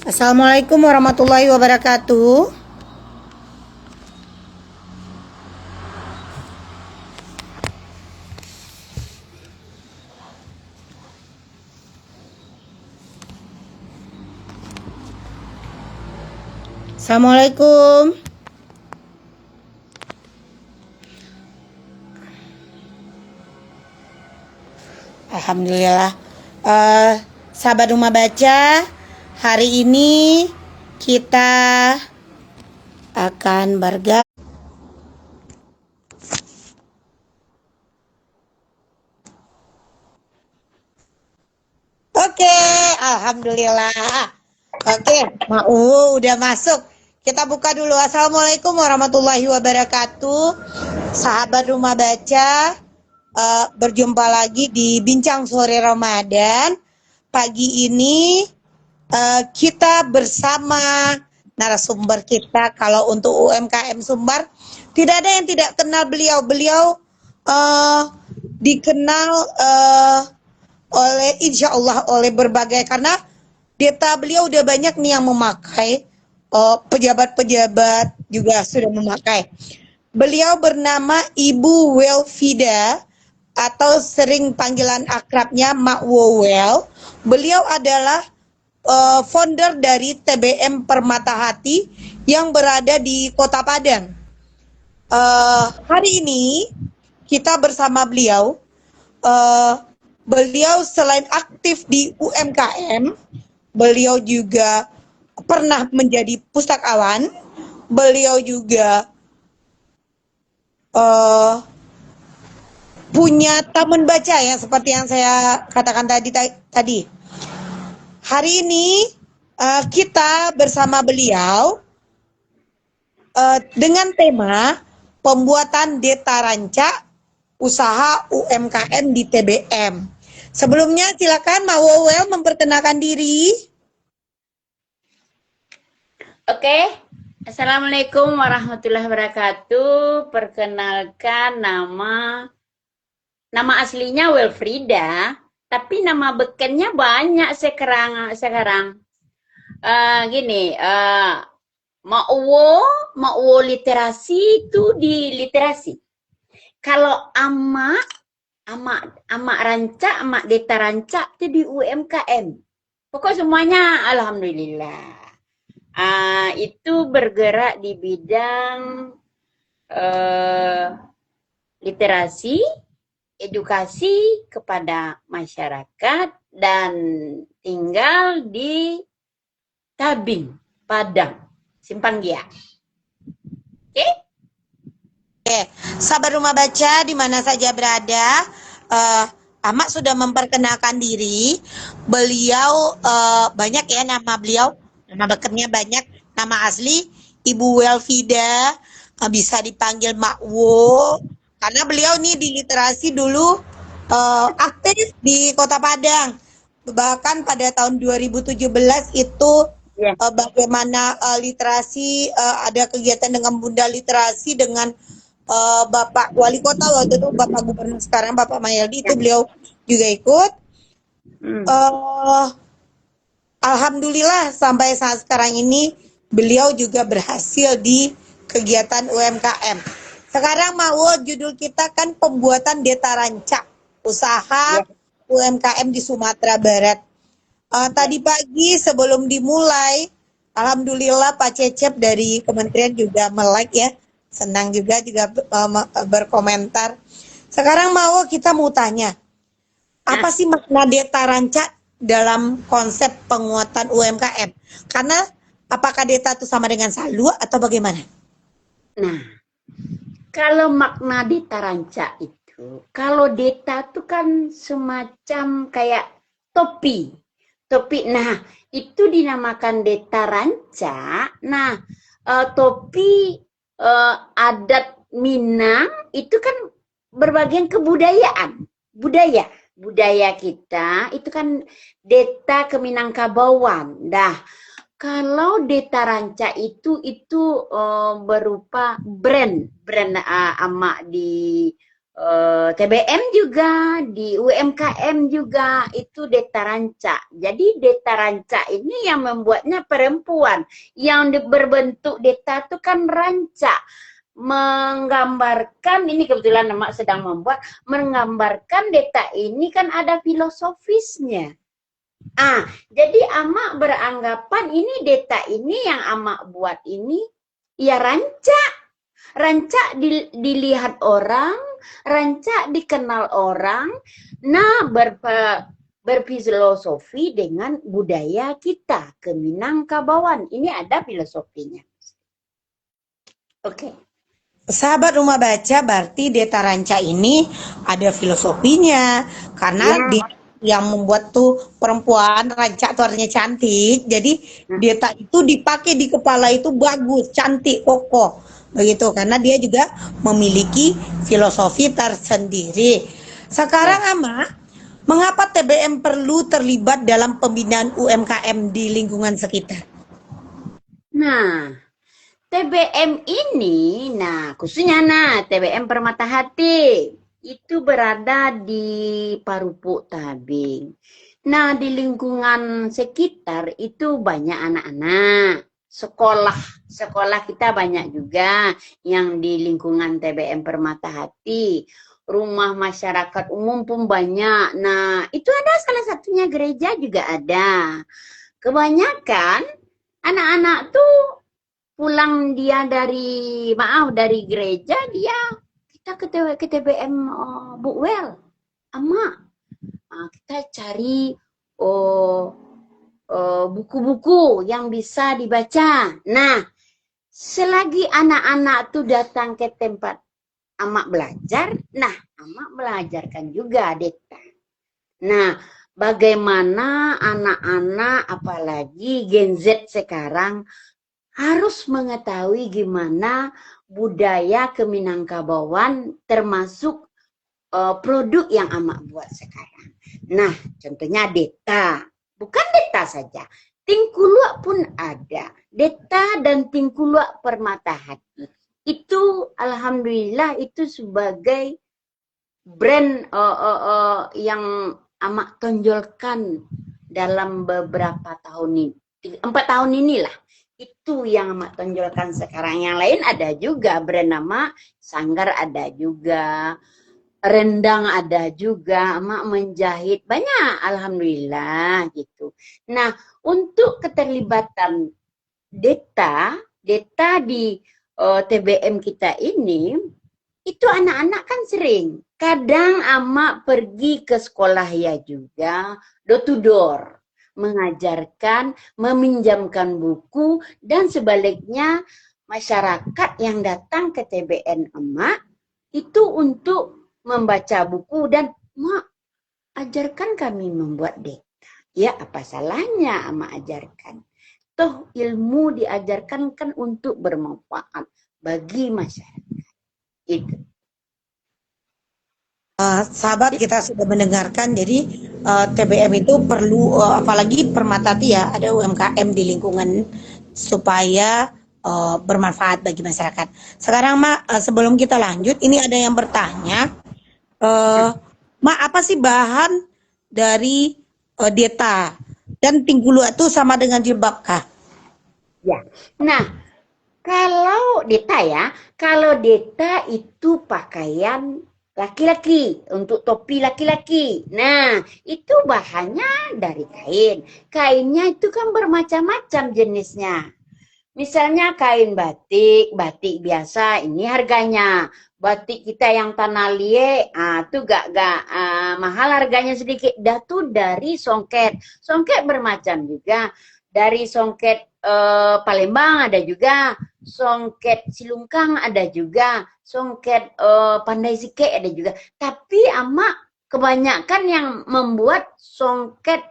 Assalamualaikum warahmatullahi wabarakatuh. Assalamualaikum. Alhamdulillah. Sahabat Rumah Baca, hari ini kita akan bergabung. Oke, alhamdulillah. Oke, mau udah masuk. Kita buka dulu. Assalamualaikum warahmatullahi wabarakatuh. Sahabat Rumah Baca, berjumpa lagi di Bincang Sore Ramadan. Pagi ini kita bersama narasumber kita. Kalau untuk UMKM Sumbar, tidak ada yang tidak kenal beliau. Beliau dikenal oleh insya Allah oleh berbagai, karena data beliau udah banyak nih yang memakai, pejabat-pejabat juga sudah memakai. Beliau bernama Ibu Welfida atau sering panggilan akrabnya Mak Wowel. Beliau adalah founder dari TBM Permata Hati yang berada di Kota Padang. Hari ini kita bersama beliau. Beliau selain aktif di UMKM, beliau juga pernah menjadi pustakawan. Beliau juga punya taman baca ya, seperti yang saya katakan tadi. Hari ini kita bersama beliau dengan tema pembuatan Deta Ranca usaha UMKM di TBM. Sebelumnya silakan Mak Wowel memperkenalkan diri. Oke, Assalamualaikum warahmatullahi wabarakatuh. Perkenalkan nama aslinya Welfrida, tapi nama bekennya banyak sekarang. Makwo literasi itu di literasi. Kalau amak ranca, amak deta ranca itu di UMKM. Pokok semuanya alhamdulillah. Itu bergerak di bidang literasi, edukasi kepada masyarakat, dan tinggal di Tabing, Padang, Simpang Gia. Oke? Sahabat Rumah Baca di mana saja berada, Amak sudah memperkenalkan diri. Beliau banyak ya nama beliau, nama bekernya banyak. Nama asli Ibu Welfida, bisa dipanggil Mak Wo, karena beliau nih di literasi dulu aktif di Kota Padang. Bahkan pada tahun 2017 itu bagaimana literasi, ada kegiatan dengan Bunda Literasi dengan Bapak Wali Kota waktu itu, Bapak Gubernur sekarang Bapak Mayaldi, itu beliau juga ikut. Alhamdulillah sampai saat sekarang ini beliau juga berhasil di kegiatan UMKM. Sekarang mau judul kita kan pembuatan Deta Ranca usaha UMKM di Sumatera Barat. Tadi pagi sebelum dimulai, alhamdulillah Pak Cecep dari kementerian juga melike ya, senang juga berkomentar. Sekarang kita mau tanya, apa sih makna Deta Ranca dalam konsep penguatan UMKM? Karena apakah Deta itu sama dengan Salu atau bagaimana? Nah, kalau makna Deta Ranca itu, kalau Deta itu kan semacam kayak topi. Nah, itu dinamakan Deta Ranca. Nah, topi adat Minang itu kan berbagian kebudayaan. Budaya kita itu kan Deta Keminangkabauan. Dah, kalau Deta Ranca itu berupa brand amak di TBM juga, di UMKM juga, itu Deta Ranca. Jadi Deta Ranca ini yang membuatnya perempuan. Yang berbentuk Deta itu kan ranca. Menggambarkan, ini kebetulan Emak sedang membuat, menggambarkan Deta ini kan ada filosofisnya. Jadi Amak beranggapan ini Deta ini yang Amak buat ini, ya ranca. Ranca dilihat orang, ranca dikenal orang, nah berfilosofi dengan budaya kita ke Minangkabauan. Ini ada filosofinya. Oke. Sahabat Rumah Baca, berarti Deta Ranca ini ada filosofinya karena Ya. dia yang membuat tuh perempuan ranca tuh artinya cantik. Jadi Deta itu dipakai di kepala itu bagus, cantik, kokoh. Begitu karena dia juga memiliki filosofi tersendiri. Sekarang Ama, mengapa TBM perlu terlibat dalam pembinaan UMKM di lingkungan sekitar? Nah, TBM ini, khususnya TBM Permata Hati, itu berada di Parupuk Tabing. Nah, di lingkungan sekitar itu banyak anak-anak. Sekolah kita banyak juga yang di lingkungan TBM Permata Hati. Rumah masyarakat umum pun banyak. Nah, itu ada salah satunya gereja juga ada. Kebanyakan anak-anak tuh pulang dia dari gereja, kita ke TBM Bukwel. Kita cari buku-buku yang bisa dibaca. Nah, selagi anak-anak tuh datang ke tempat Amak belajar, Amak belajarkan juga Deta. Nah, bagaimana anak-anak apalagi Gen Z sekarang harus mengetahui gimana budaya Keminangkabauan termasuk produk yang Amak buat sekarang. Nah, contohnya Deta. Bukan Deta saja. Tingkuluak pun ada. Deta dan Tingkuluak Permata Hati. Itu alhamdulillah itu sebagai brand yang Amak tonjolkan dalam beberapa tahun ini. 4 tahun inilah. Itu yang Amak tonjolkan sekarang. Yang lain ada juga brand nama Sanggar ada juga. Rendang ada juga, Amak menjahit banyak, alhamdulillah gitu. Nah, untuk keterlibatan Deta di TBM kita ini, itu anak-anak kan sering. Kadang Amak pergi ke sekolah ya juga, door to door, mengajarkan, meminjamkan buku, dan sebaliknya masyarakat yang datang ke TBM Amak itu untuk membaca buku dan Mak ajarkan kami membuat Deta. Ya apa salahnya Amak ajarkan. Toh ilmu diajarkan kan untuk bermanfaat bagi masyarakat. Itu. Sahabat kita sudah mendengarkan, jadi TBM itu perlu apalagi Permata Hati ya, ada UMKM di lingkungan supaya bermanfaat bagi masyarakat. Sekarang Mak, sebelum kita lanjut, ini ada yang bertanya, Mak apa sih bahan dari Deta dan Tingkuluak itu sama dengan jilbab kah? Ya. Nah, kalau Deta itu pakaian laki-laki, untuk topi laki-laki. Nah, itu bahannya dari kain. Kainnya itu kan bermacam-macam jenisnya. Misalnya kain batik biasa, ini harganya. Batik kita yang tanah liat, itu gak mahal harganya sedikit. Dah tuh dari songket. Songket bermacam juga. Dari songket Palembang ada juga. Songket Silungkang ada juga. Songket Pandai Sike ada juga. Tapi Amak kebanyakan yang membuat songket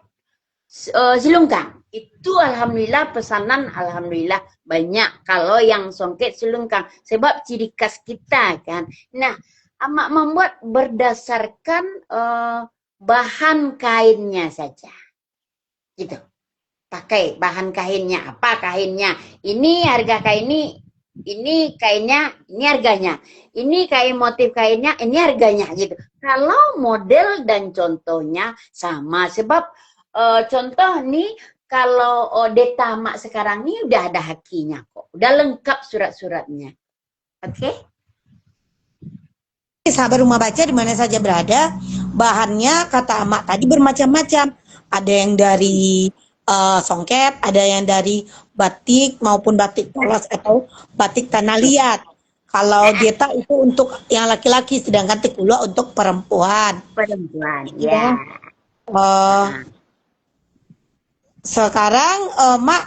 Silungkang. Itu alhamdulillah pesanan alhamdulillah banyak kalau yang songket Silungkang. Sebab ciri khas kita kan. Nah, Amak membuat berdasarkan bahan kainnya saja. Gitu. Pakai bahan kainnya. Apa kainnya? Ini harga kain ini ini kainnya, ini harganya. Ini kain motif kainnya, ini harganya gitu. Kalau model dan contohnya sama, sebab contoh nih kalau Deta Mak sekarang ini udah ada hakinya kok, udah lengkap surat-suratnya. Oke? Sahabat rumah baca di mana saja berada, bahannya kata Amak tadi bermacam-macam. Ada yang dari songket, ada yang dari batik maupun batik polos atau batik tanah liat. Kalau Deta itu untuk yang laki-laki, sedangkan Tikulua untuk perempuan. Perempuan, Ya. ya. Sekarang, Mak,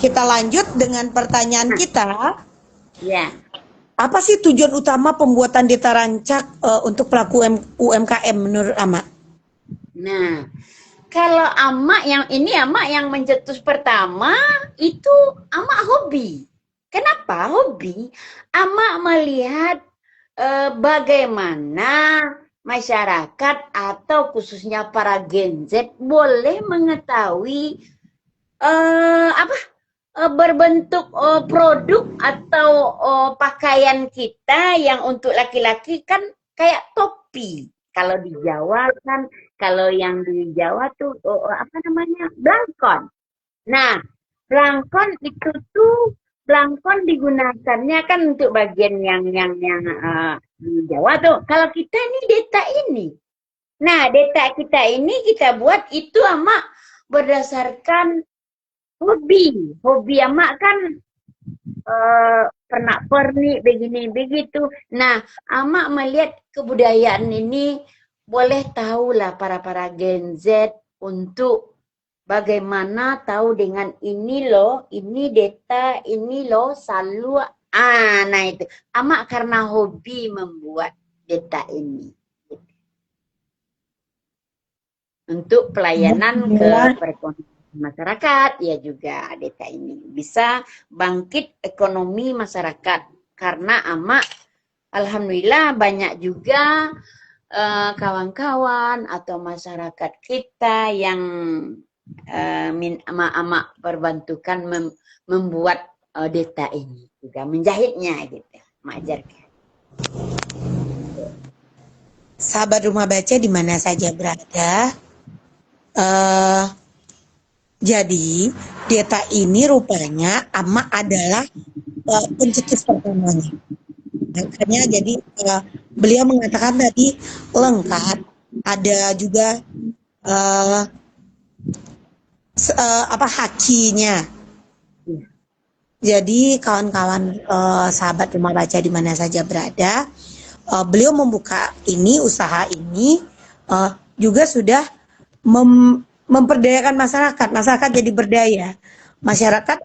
kita lanjut dengan pertanyaan kita. Ya. Apa sih tujuan utama pembuatan Deta Rancak untuk pelaku UMKM menurut Amak? Nah, kalau Amak yang mencetus pertama itu Amak hobi. Kenapa hobi? Amak melihat bagaimana masyarakat atau khususnya para Gen Z boleh mengetahui berbentuk produk atau pakaian kita yang untuk laki-laki kan kayak topi. Kalau di Jawa kan, kalau yang di Jawa tuh apa namanya? Blangkon. Nah, blangkon digunakannya kan untuk bagian yang di Jawa tuh. Kalau kita ini Deta ini. Nah, Deta kita ini kita buat itu sama berdasarkan hobi. Hobi Amak kan pernak-pernik begini begitu. Nah, Amak melihat kebudayaan ini boleh tahulah para Gen Z untuk bagaimana tahu dengan ini loh, ini Deta, ini loh Salu. Nah itu. Amak karena hobi membuat Deta ini. Untuk pelayanan ke perekonomian masyarakat, ya juga Deta ini bisa bangkit ekonomi masyarakat karena Amak alhamdulillah banyak juga kawan-kawan atau masyarakat kita yang Amak perbantukan membuat Deta ini juga menjahitnya gitu, mengajarkan. Sahabat rumah baca di mana saja berada, jadi Deta ini rupanya Amak adalah pencetus pertamanya. Makanya jadi beliau mengatakan tadi lengkap, ada juga hakinya. Jadi kawan-kawan sahabat rumah baca di mana saja berada, beliau membuka ini, usaha ini juga sudah memperdayakan masyarakat jadi berdaya. Masyarakat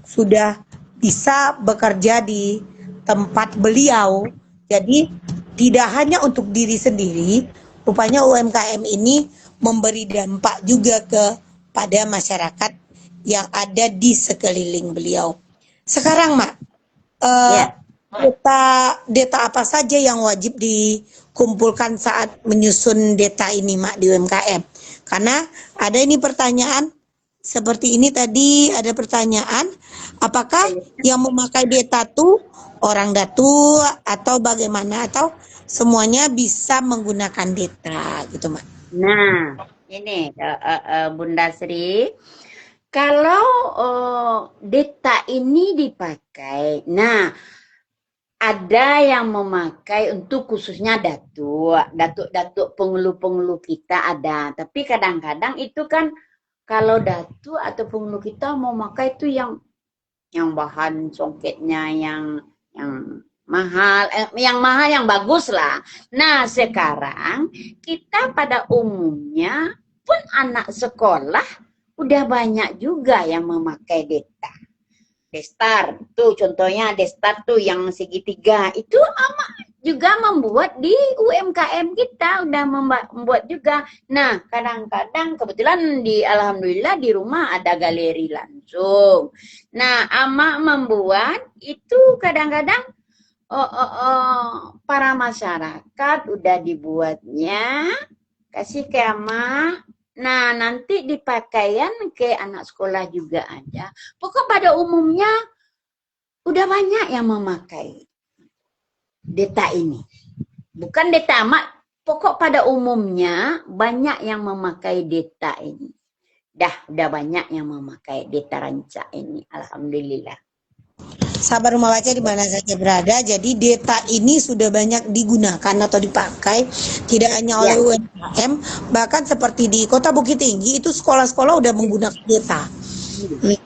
sudah bisa bekerja di tempat beliau, jadi tidak hanya untuk diri sendiri, rupanya UMKM ini memberi dampak juga kepada masyarakat yang ada di sekeliling beliau. Sekarang Mak, data apa saja yang wajib dikumpulkan saat menyusun data ini Mak di UMKM? Karena ada ini pertanyaan seperti ini tadi, ada pertanyaan, apakah yang memakai data tuh orang datu atau bagaimana, atau semuanya bisa menggunakan data gitu Mak? Nah, ini Bunda Sri, kalau data ini dipakai, nah ada yang memakai untuk khususnya datuk penghulu kita ada, tapi kadang-kadang itu kan kalau datuk atau penghulu kita mau pakai itu yang bahan songketnya yang mahal, yang bagus lah. Nah sekarang kita pada umumnya pun anak sekolah udah banyak juga yang memakai data. Destar tuh contohnya, Destar tuh yang segitiga itu Amak juga membuat di UMKM kita udah membuat juga. Nah kadang-kadang kebetulan alhamdulillah di rumah ada galeri langsung. Nah Amak membuat itu kadang-kadang para masyarakat udah dibuatnya kasih ke Amak. Nah, nanti di pakaian ke anak sekolah juga ada. Pokok pada umumnya udah banyak yang memakai data ini. Bukan data mak, pokok pada umumnya banyak yang memakai data ini. Udah banyak yang memakai data rancak ini, alhamdulillah. Sahabat Rumah Baca di mana saja berada, jadi data ini sudah banyak digunakan atau dipakai tidak hanya oleh UMKM, bahkan seperti di Kota Bukit Tinggi itu sekolah-sekolah udah menggunakan data.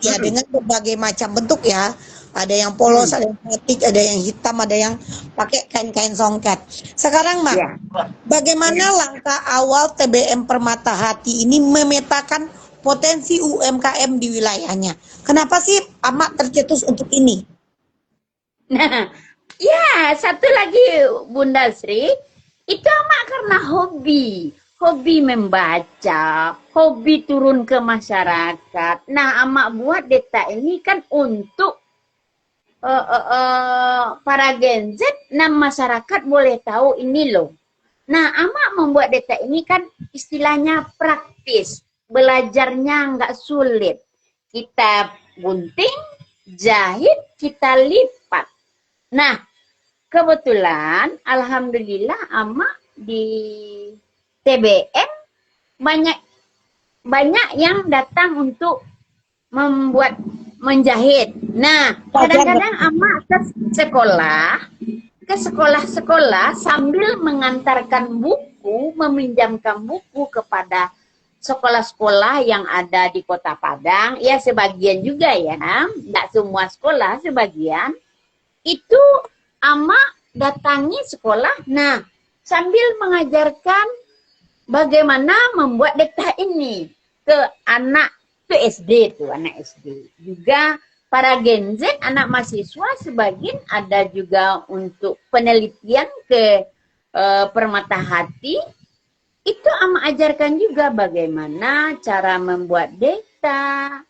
Ya, dengan berbagai macam bentuk ya. Ada yang polos, ada yang batik, ada yang hitam, ada yang pakai kain-kain songket. Sekarang, Mak, bagaimana langkah awal TBM Permata Hati ini memetakan potensi UMKM di wilayahnya? Kenapa sih Amak tercetus untuk ini? Nah, ya satu lagi Bunda Sri, itu amak karena hobi membaca, hobi turun ke masyarakat. Nah, amak buat data ini kan untuk para Gen Z dan masyarakat boleh tahu ini loh. Nah, amak membuat data ini kan istilahnya praktis, belajarnya nggak sulit. Kita gunting, jahit, kita lipat. Nah, kebetulan alhamdulillah amak di TBM banyak yang datang untuk membuat menjahit. Nah, kadang-kadang amak ke sekolah-sekolah sambil mengantarkan buku, meminjamkan buku kepada sekolah-sekolah yang ada di Kota Padang. Ya, sebagian juga ya, nggak semua sekolah, sebagian. Itu amak datangi sekolah, nah sambil mengajarkan bagaimana membuat data ini ke anak SD tuh, anak SD. Juga para Gen Z, anak mahasiswa sebagian ada juga untuk penelitian ke Permata Hati. Itu amak ajarkan juga bagaimana cara membuat data,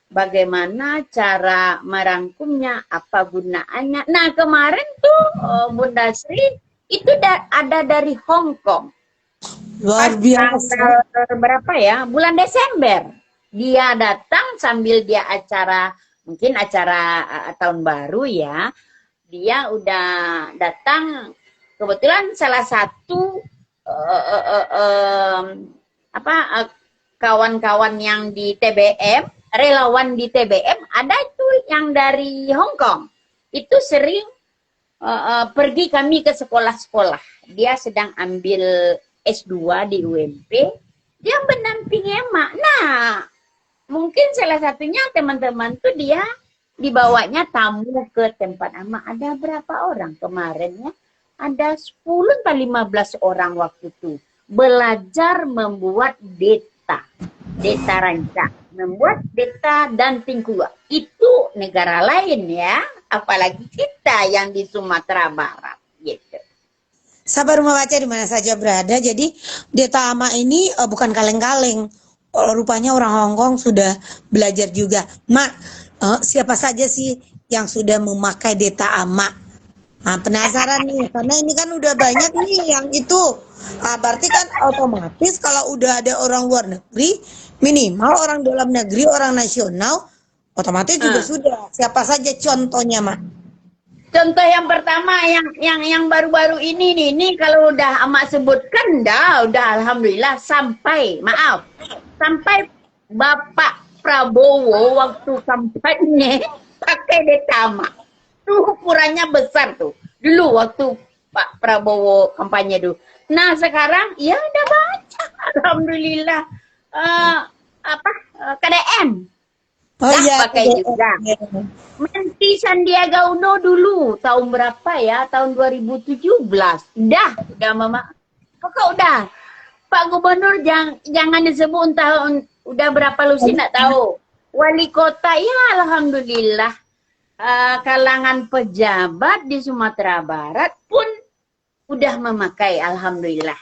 bagaimana cara merangkumnya, apa gunaannya. Nah, kemarin tuh Bunda Sri itu ada dari Hong Kong. Luar biasa. Berapa ya? Bulan Desember. Dia datang sambil dia mungkin acara tahun baru ya. Dia udah datang, kebetulan salah satu kawan-kawan yang di TBM, relawan di TBM, ada itu yang dari Hong Kong. Itu sering pergi kami ke sekolah-sekolah. Dia sedang ambil S2 di UMP. Dia mendampingi emak. Nah, mungkin salah satunya teman-teman tuh dia dibawanya tamu ke tempat emak. Ada berapa orang kemarin ya? Ada 10 atau 15 orang waktu itu. Belajar membuat data rancak, membuat data dan tingkulah. Itu negara lain ya, apalagi kita yang di Sumatera Barat gitu. Sahabat Rumah Baca di mana saja berada, jadi data amak ini bukan kaleng-kaleng. Rupanya orang Hong Kong sudah belajar juga. Mak, siapa saja sih yang sudah memakai data amak? Nah, penasaran nih, karena ini kan udah banyak nih yang itu. Berarti kan otomatis kalau udah ada orang luar negeri, minimal orang dalam negeri, orang nasional, otomatis juga sudah. Siapa saja contohnya, Mak? Contoh yang pertama yang baru-baru ini kalau udah amak sebutkan udah alhamdulillah sampai Bapak Prabowo waktu kampanye pakai data amak. Tuh ukurannya besar tuh. Dulu waktu Pak Prabowo kampanye dulu. Nah, sekarang ya udah baca. Alhamdulillah. KDM. Pakai juga. Menteri Sandiaga Uno dulu tahun berapa ya? Tahun 2017. Udah Mama. Pokok udah. Pak Gubernur jangan disebut tahun udah berapa lu sih enggak tahu. Wali kota ya alhamdulillah. Kalangan pejabat di Sumatera Barat pun udah memakai alhamdulillah.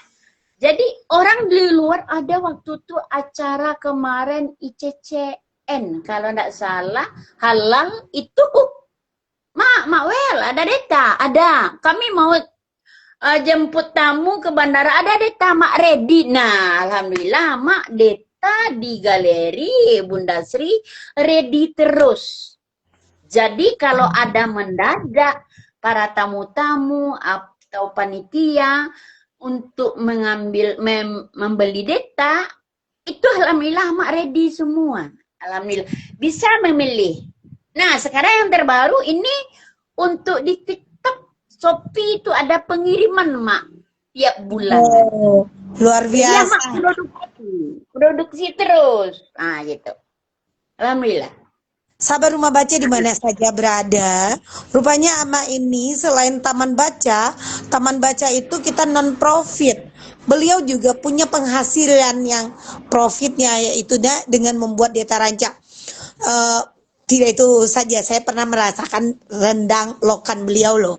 Jadi orang di luar ada waktu itu acara kemarin ICCN kalau enggak salah halal itu Mak Wel ada data, ada. Kami mau jemput tamu ke bandara ada data Mak ready. Nah, alhamdulillah Mak data di galeri Bunda Sri ready terus. Jadi kalau ada mendadak para tamu-tamu atau panitia untuk membeli data, itu alhamdulillah mak ready semua. Alhamdulillah bisa memilih. Nah sekarang yang terbaru ini untuk di TikTok Shopee itu ada pengiriman mak tiap bulan. Oh, luar Iya mak biasa. produksi terus. Nah gitu. Alhamdulillah. Sahabat Rumah Baca di mana saja berada, rupanya Ama ini selain taman baca itu kita non profit. Beliau juga punya penghasilan yang profitnya yaitu dengan membuat data rancak. Tidak itu saja, saya pernah merasakan rendang lokan beliau loh.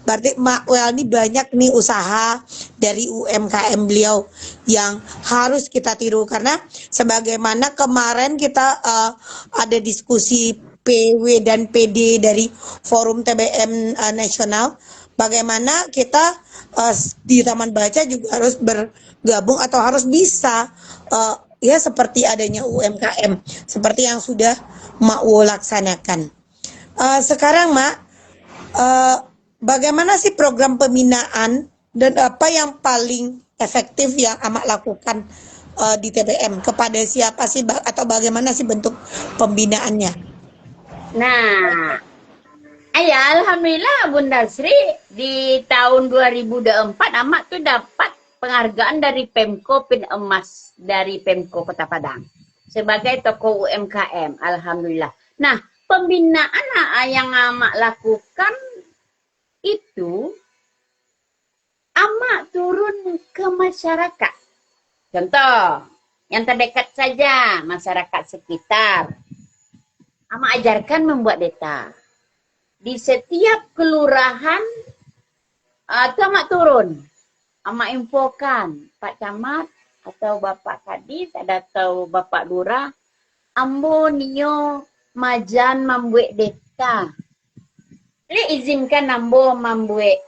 Berarti Mak Wel ini banyak nih usaha dari UMKM beliau yang harus kita tiru, karena sebagaimana kemarin kita ada diskusi PW dan PD dari Forum TBM Nasional, bagaimana kita di Taman Baca juga harus bergabung atau harus bisa ya seperti adanya UMKM seperti yang sudah Mak Wo laksanakan. Sekarang Mak, bagaimana sih program pembinaan dan apa yang paling efektif yang Amak lakukan di TBM? Kepada siapa sih atau bagaimana sih bentuk pembinaannya? Nah, ya alhamdulillah Bunda Sri di tahun 2024 Amak tuh dapat penghargaan dari Pemko Pin Emas dari Pemko Kota Padang sebagai tokoh UMKM. Alhamdulillah. Nah, pembinaan yang Amak lakukan itu Amak turun ke masyarakat. Contoh, yang terdekat saja, masyarakat sekitar. Amak ajarkan membuat data. Di setiap kelurahan, itu Amak turun. Amak infokan, Pak Camat atau Bapak Kadis, atau Bapak Lurah, ambo niyo majan membuat data. Boleh izinkan ambo membuat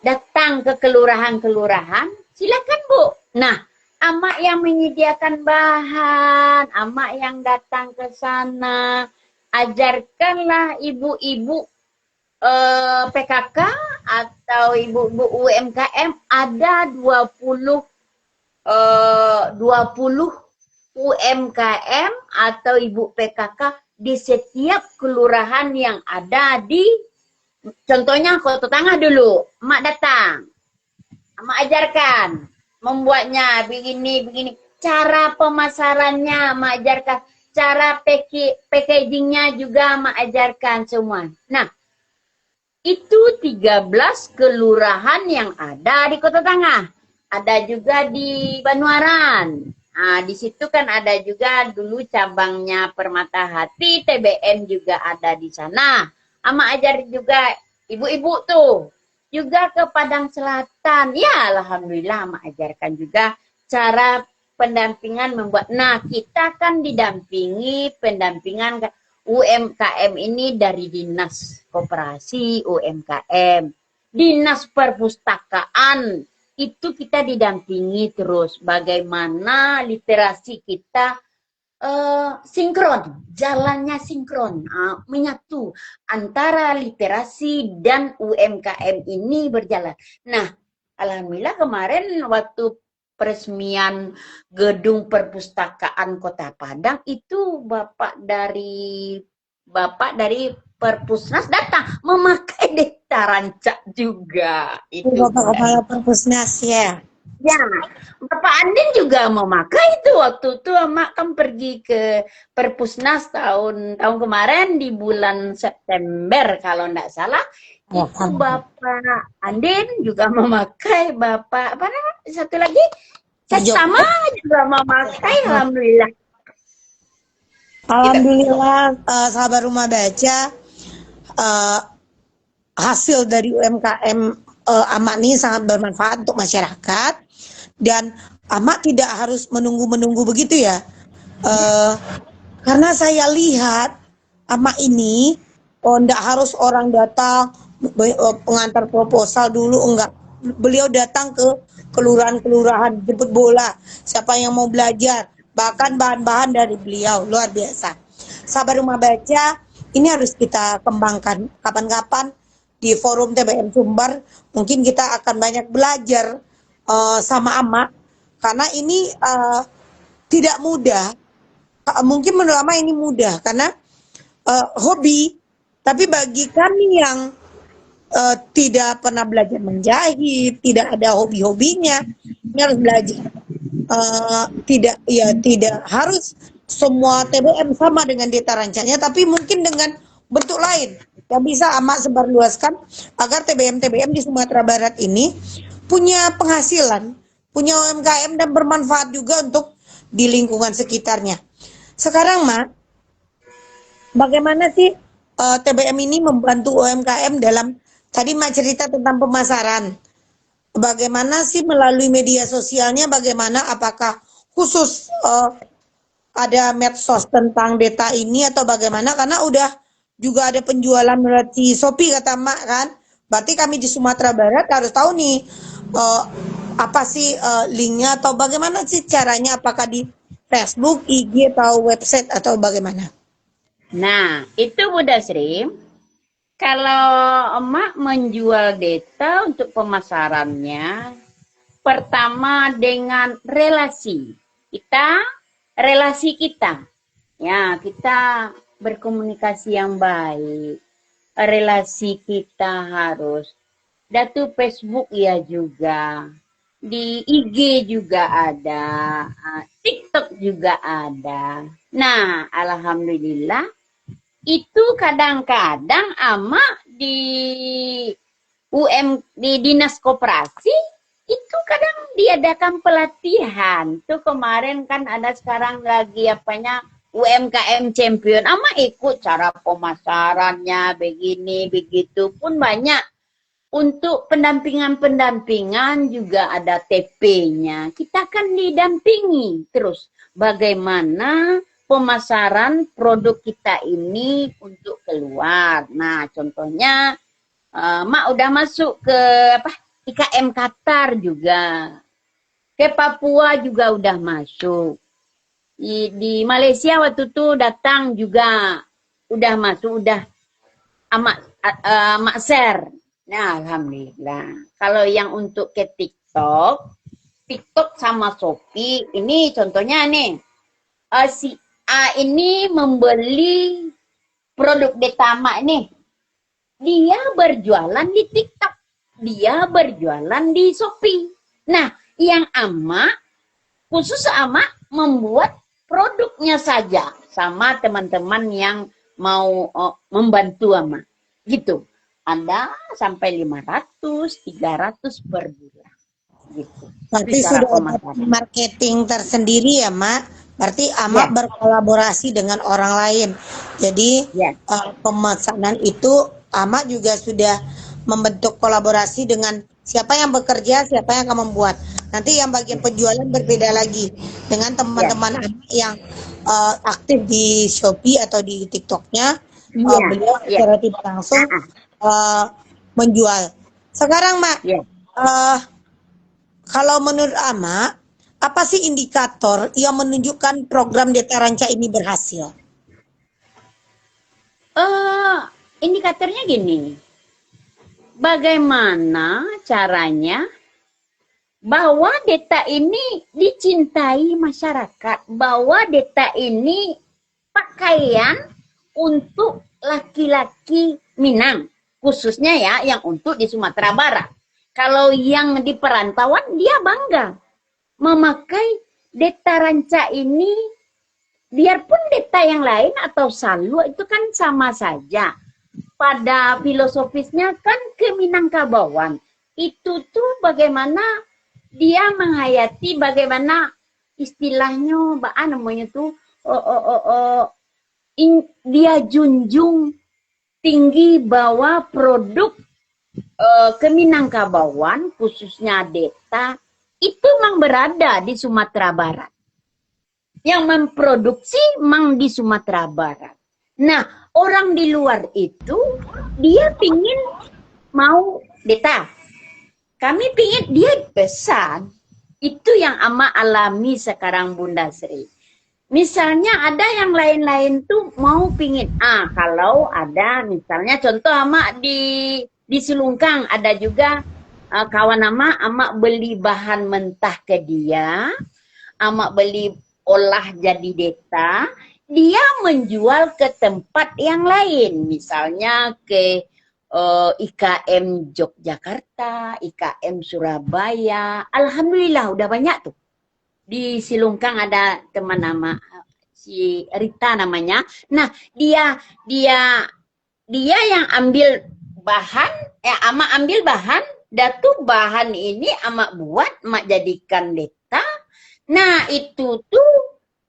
datang ke kelurahan-kelurahan, silakan Bu. Nah, Amak yang menyediakan bahan, Amak yang datang ke sana, ajarkanlah ibu-ibu PKK atau ibu-ibu UMKM ada 20 UMKM atau ibu PKK di setiap kelurahan yang ada di, contohnya Kota Tangah dulu, Mak datang, Mak ajarkan membuatnya begini, cara pemasarannya Mak ajarkan, cara packagingnya juga Mak ajarkan semua. Nah, itu 13 kelurahan yang ada di Kota Tangah. Ada juga di Banuaran. Nah, di situ kan ada juga dulu cabangnya Permata Hati, TBM juga ada di sana. Amak ajar juga ibu-ibu tuh. Juga ke Padang Selatan. Ya, alhamdulillah Amak ajarkan juga cara pendampingan membuat. Nah, kita kan didampingi pendampingan UMKM ini dari Dinas Koperasi UMKM, Dinas Perpustakaan, itu kita didampingi terus bagaimana literasi kita sinkron, jalannya sinkron, menyatu antara literasi dan UMKM ini berjalan. Nah, alhamdulillah kemarin waktu peresmian gedung perpustakaan Kota Padang itu Bapak dari Perpusnas datang memakai data rancak juga. Itu Bapak Kepala Perpusnas ya. Ya, Bapak Andin juga memakai itu waktu itu Mak kan pergi ke Perpusnas tahun kemarin di bulan September kalau enggak salah. Itu Bapak Andin juga memakai, Bapak apa namanya satu lagi sama juga memakai. Alhamdulillah. Alhamdulillah, sahabat Rumah Baca, hasil dari UMKM Amak ini sangat bermanfaat untuk masyarakat, dan Amak tidak harus menunggu begitu ya, karena saya lihat Amak ini enggak harus orang datang pengantar proposal dulu, enggak. Beliau datang ke kelurahan-kelurahan, jemput bola siapa yang mau belajar, bahkan bahan-bahan dari beliau luar biasa. Sahabat Rumah Baca, ini harus kita kembangkan. Kapan-kapan di forum TBM Sumber mungkin kita akan banyak belajar sama Ama, karena ini tidak mudah. Mungkin menurut Ama ini mudah karena hobi, tapi bagi kami yang tidak pernah belajar menjahit, tidak ada hobi-hobinya, ini harus belajar. Tidak harus semua TBM sama dengan data rancanya, tapi mungkin dengan bentuk lain yang bisa Ama sebarluaskan agar TBM-TBM di Sumatera Barat ini punya penghasilan, punya UMKM dan bermanfaat juga untuk di lingkungan sekitarnya. Sekarang Ma, bagaimana sih TBM ini membantu UMKM dalam, tadi Ma cerita tentang pemasaran. Bagaimana sih melalui media sosialnya, bagaimana, apakah khusus ada medsos tentang data ini atau bagaimana, karena udah juga ada penjualan melalui Shopee kata Mak kan, berarti kami di Sumatera Barat harus tahu nih apa sih linknya atau bagaimana sih caranya, apakah di Facebook, IG atau website atau bagaimana? Nah, itu Bunda Sri, kalau emak menjual data untuk pemasarannya, pertama dengan relasi kita, ya kita berkomunikasi yang baik, relasi kita harus, datu Facebook ya juga, di IG juga ada, TikTok juga ada. Nah, alhamdulillah itu kadang-kadang Ama di di dinas koperasi itu kadang diadakan pelatihan. Tuh kemarin kan ada sekarang lagi apanya UMKM Champion. Ama ikut cara pemasarannya begini begitu pun banyak. Untuk pendampingan juga ada TP-nya. Kita kan didampingi terus bagaimana pemasaran produk kita ini untuk keluar. Nah, contohnya Mak udah masuk ke IKM Qatar juga. Ke Papua juga udah masuk. Di Malaysia waktu itu datang juga udah masuk, udah Mak share. Nah, alhamdulillah. Kalau yang untuk ke TikTok sama Shopee, ini contohnya nih. Si A ini membeli produk Detama ini. Dia berjualan di TikTok. Dia berjualan di Shopee. Nah, yang khusus Ama membuat produknya saja sama teman-teman yang mau membantu Ama. Gitu. Ada sampai 500, 300 per bulan. Gitu. Berarti sudah ada marketing tersendiri ya, Mak? Berarti Ama berkolaborasi dengan orang lain. Jadi pemesanan itu Ama juga sudah membentuk kolaborasi dengan siapa yang bekerja, siapa yang akan membuat. Nanti yang bagian penjualan berbeda lagi dengan teman-teman Ama yang aktif di Shopee atau di TikToknya. Beliau secara tidak langsung menjual. Sekarang Mak, kalau menurut Ama, apa sih indikator yang menunjukkan program Deta Ranca ini berhasil? Indikatornya gini, bagaimana caranya bahwa Deta ini dicintai masyarakat, bahwa Deta ini pakaian untuk laki-laki Minang, khususnya ya yang untuk di Sumatera Barat. Kalau yang di perantauan dia bangga memakai Deta Ranca ini, biarpun Deta yang lain atau Salu itu kan sama saja. Pada filosofisnya kan ke Minangkabauan. Itu tuh bagaimana dia menghayati, bagaimana istilahnya, namanya tuh, dia junjung tinggi bahwa produk ke Minangkabauan, khususnya Deta, itu memang berada di Sumatera Barat. Yang memproduksi memang di Sumatera Barat. Nah, orang di luar itu, dia pingin mau Deta. Kami pingin, dia pesan. Itu yang Ama alami sekarang Bunda Sri. Misalnya ada yang lain-lain tuh mau pingin. Kalau ada misalnya contoh ama di Silungkang ada juga kawan ama beli bahan mentah ke dia, ama beli olah jadi deta, dia menjual ke tempat yang lain, misalnya ke IKM Yogyakarta, IKM Surabaya. Alhamdulillah udah banyak tuh. Di Silungkang ada teman nama si Rita namanya. Nah, dia yang ambil bahan, ama ambil bahan, datu bahan ini ama buat, mak jadikan deta. Nah, itu tuh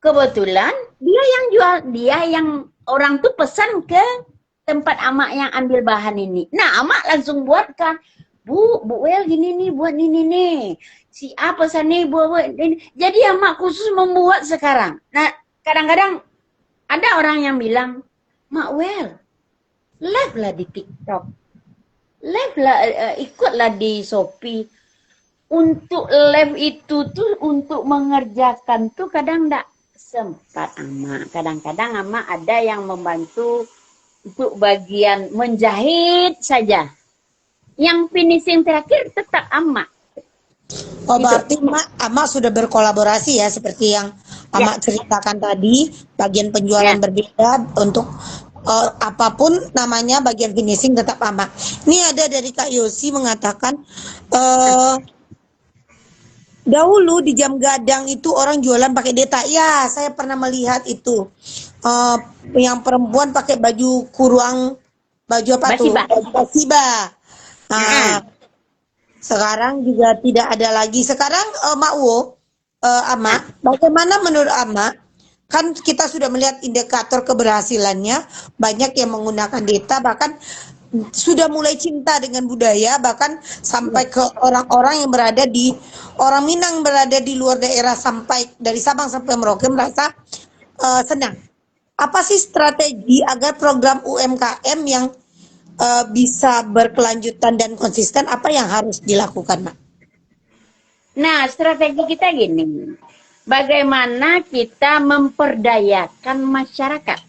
kebetulan dia yang jual, dia yang orang tuh pesan ke tempat ama yang ambil bahan ini. Nah, ama langsung buatkan. Bu Wel gini nih, buat ini nih. Si apa sana buat ini. Jadi ama khusus membuat sekarang. Nah, kadang-kadang ada orang yang bilang, Mak Wel, live lah di TikTok, live lah, ikutlah di Shopee. Untuk live itu tuh untuk mengerjakan tuh kadang enggak sempat ama. Kadang-kadang ama ada yang membantu untuk bagian menjahit saja. Yang finishing terakhir tetap ama. Oh, Gitu. berarti Ama sudah berkolaborasi ya, seperti yang Ama ceritakan tadi, bagian penjualan berbeda untuk apapun namanya, bagian finishing tetap Ama. Ini ada dari Kak Yosi mengatakan, dahulu di jam gadang itu orang jualan pakai deta. Ya, saya pernah melihat itu. Yang perempuan pakai baju kurung, baju apa tuh? Basiba. Baju basiba. Sekarang juga tidak ada lagi. Sekarang Makwo, Ama, bagaimana menurut Ama? Kan kita sudah melihat indikator keberhasilannya, banyak yang menggunakan data, bahkan sudah mulai cinta dengan budaya, bahkan sampai ke orang-orang yang berada di, orang Minang berada di luar daerah, sampai dari Sabang sampai Merauke merasa senang. Apa sih strategi agar program UMKM yang bisa berkelanjutan dan konsisten, apa yang harus dilakukan, Mak? Nah, strategi kita gini. Bagaimana kita memperdayakan masyarakat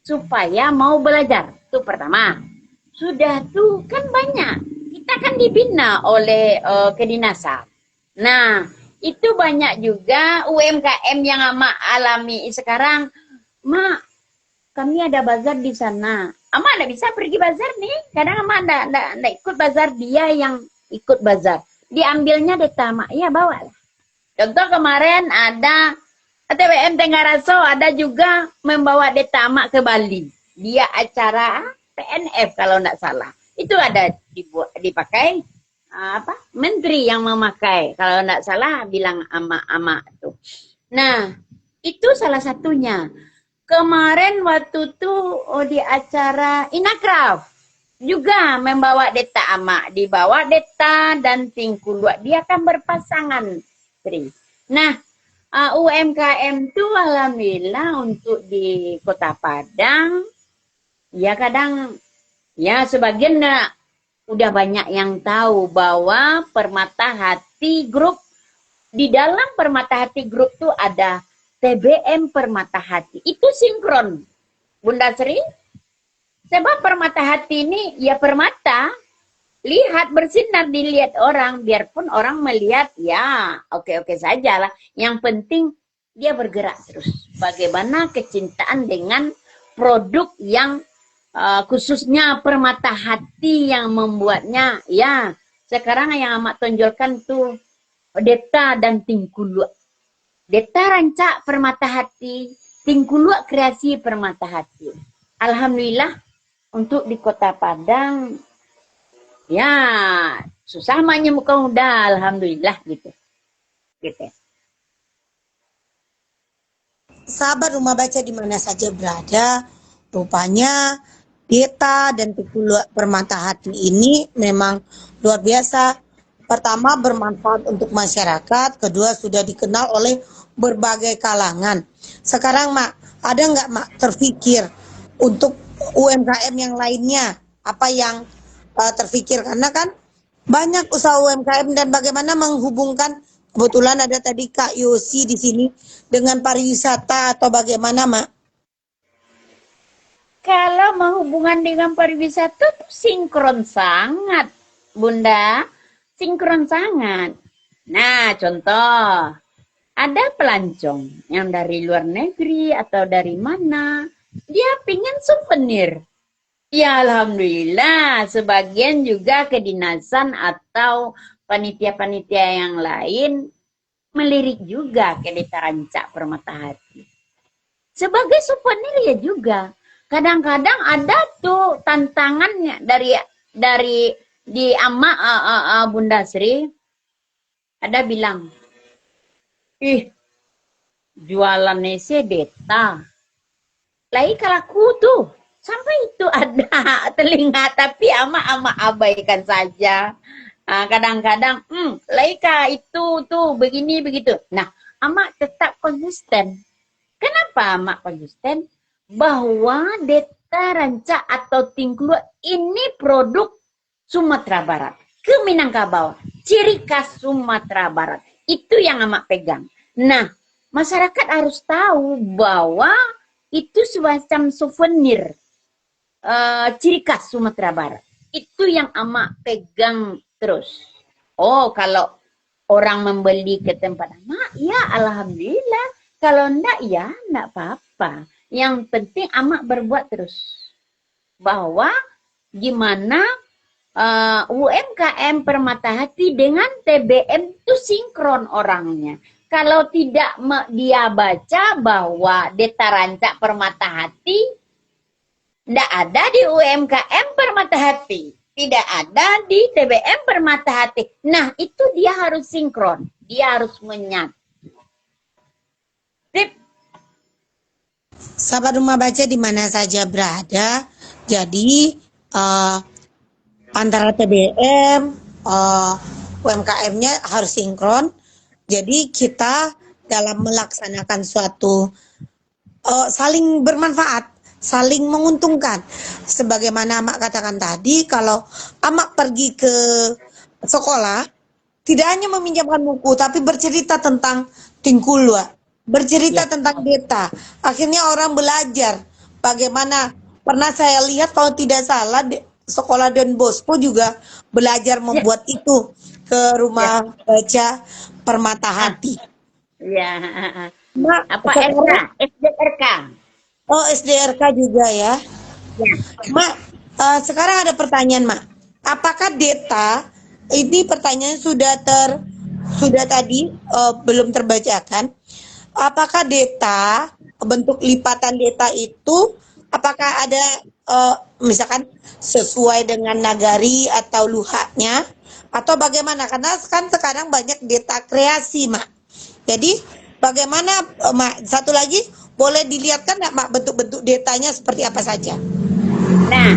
supaya mau belajar. Itu pertama. Sudah tuh kan banyak. Kita kan dibina oleh kedinasan. Nah, itu banyak juga UMKM yang ama alami sekarang. Mak, kami ada bazar di sana. Ama nggak bisa pergi bazar nih. Kadang ama nggak ikut bazar, dia yang ikut bazar. Diambilnya data Mak, ya bawa lah. Contoh kemarin ada TBM Tenggaraso, ada juga membawa data Mak ke Bali. Dia acara PNF kalau nggak salah. Itu ada dipakai menteri yang memakai. Kalau nggak salah bilang ama tuh. Nah, itu salah satunya. Kemarin waktu tuh di acara Inakraf juga membawa deta ama, dibawa deta dan Tingkulua, dia kan berpasangan. Nah, UMKM tuh alhamdulillah untuk di Kota Padang, ya kadang ya sebagian udah banyak yang tahu bahwa Permata Hati Group, di dalam Permata Hati Group tuh ada TBM Permata Hati. Itu sinkron, Bunda Sri. Sebab permata hati ini ya permata, lihat bersinar dilihat orang, biarpun orang melihat ya oke-oke saja lah. Yang penting dia bergerak terus. Bagaimana kecintaan dengan produk yang khususnya permata hati yang membuatnya, ya sekarang yang amat tonjolkan tuh Deta dan Tingkulua. Deta rancak permata hati, Tingkulua kreasi permata hati. Alhamdulillah untuk di Kota Padang, ya susah maknya muka udah, alhamdulillah gitu. Sahabat Rumah Baca di mana saja berada, rupanya Deta dan Tingkulua Permata Hati ini memang luar biasa. Pertama, bermanfaat untuk masyarakat, kedua sudah dikenal oleh berbagai kalangan. Sekarang Mak, ada nggak Mak terpikir untuk UMKM yang lainnya, apa yang terpikir? Karena kan banyak usaha UMKM dan bagaimana menghubungkan Kebetulan ada tadi Kak Yosi di sini dengan pariwisata atau bagaimana, Mak? Kalau menghubungkan dengan pariwisata tuh sinkron sangat, Bunda. Sinkron sangat. Nah, contoh, ada pelancong yang dari luar negeri atau dari mana, dia pingin souvenir. Ya, alhamdulillah, sebagian juga kedinasan atau panitia-panitia yang lain melirik juga ke Desa Rancak Permata Hati. Sebagai souvenir ya juga. Kadang-kadang ada tuh tantangannya dari di ama Bunda Sri ada bilang, ih jualan nasi deta. Lai kalaku tuh sampai itu ada telinga tapi ama abaikan saja. Kadang-kadang, Laika itu tuh begini begitu. Nah, ama tetap konsisten. Kenapa ama konsisten? Bahwa Deta Ranca atau Tingklu ini produk Sumatera Barat ke Minangkabau, ciri khas Sumatera Barat. Itu yang ama pegang. Nah, masyarakat harus tahu bahwa itu semacam souvenir ciri khas Sumatera Barat. Itu yang ama pegang terus. Oh, kalau orang membeli ke tempat ama, ya alhamdulillah. Kalau enggak, ya enggak apa-apa. Yang penting ama berbuat terus. Bahwa gimana UMKM Permata Hati dengan TBM itu sinkron orangnya. Kalau tidak dia baca bahwa Deta Rancak Permata Hati tidak ada di UMKM Permata Hati, tidak ada di TBM Permata Hati. Nah, itu dia harus sinkron, dia harus menyatu. Tip. Sahabat Rumah Baca di mana saja berada, jadi antara TBM, UMKM-nya harus sinkron. Jadi kita dalam melaksanakan suatu saling bermanfaat, saling menguntungkan. Sebagaimana Amak katakan tadi, kalau Amak pergi ke sekolah, tidak hanya meminjamkan buku, tapi bercerita tentang Tingkulua, bercerita tentang Deta. Akhirnya orang belajar bagaimana. Pernah saya lihat kalau tidak salah sekolah Don Bosco juga belajar membuat itu ke rumah baca Permata Hati. Ya. Mak, Apa sekarang, SDRK? oh SDRK juga ya. Mak, sekarang ada pertanyaan, Mak. Apakah Deta ini pertanyaannya sudah tadi belum terbacakan. Apakah Deta bentuk lipatan Deta itu apakah ada misalkan sesuai dengan nagari atau luhaknya atau bagaimana? Karena kan sekarang banyak Deta kreasi, Mak. Jadi bagaimana, Mak? Satu lagi boleh dilihatkan nggak, Mak, bentuk-bentuk Detanya seperti apa saja? Nah,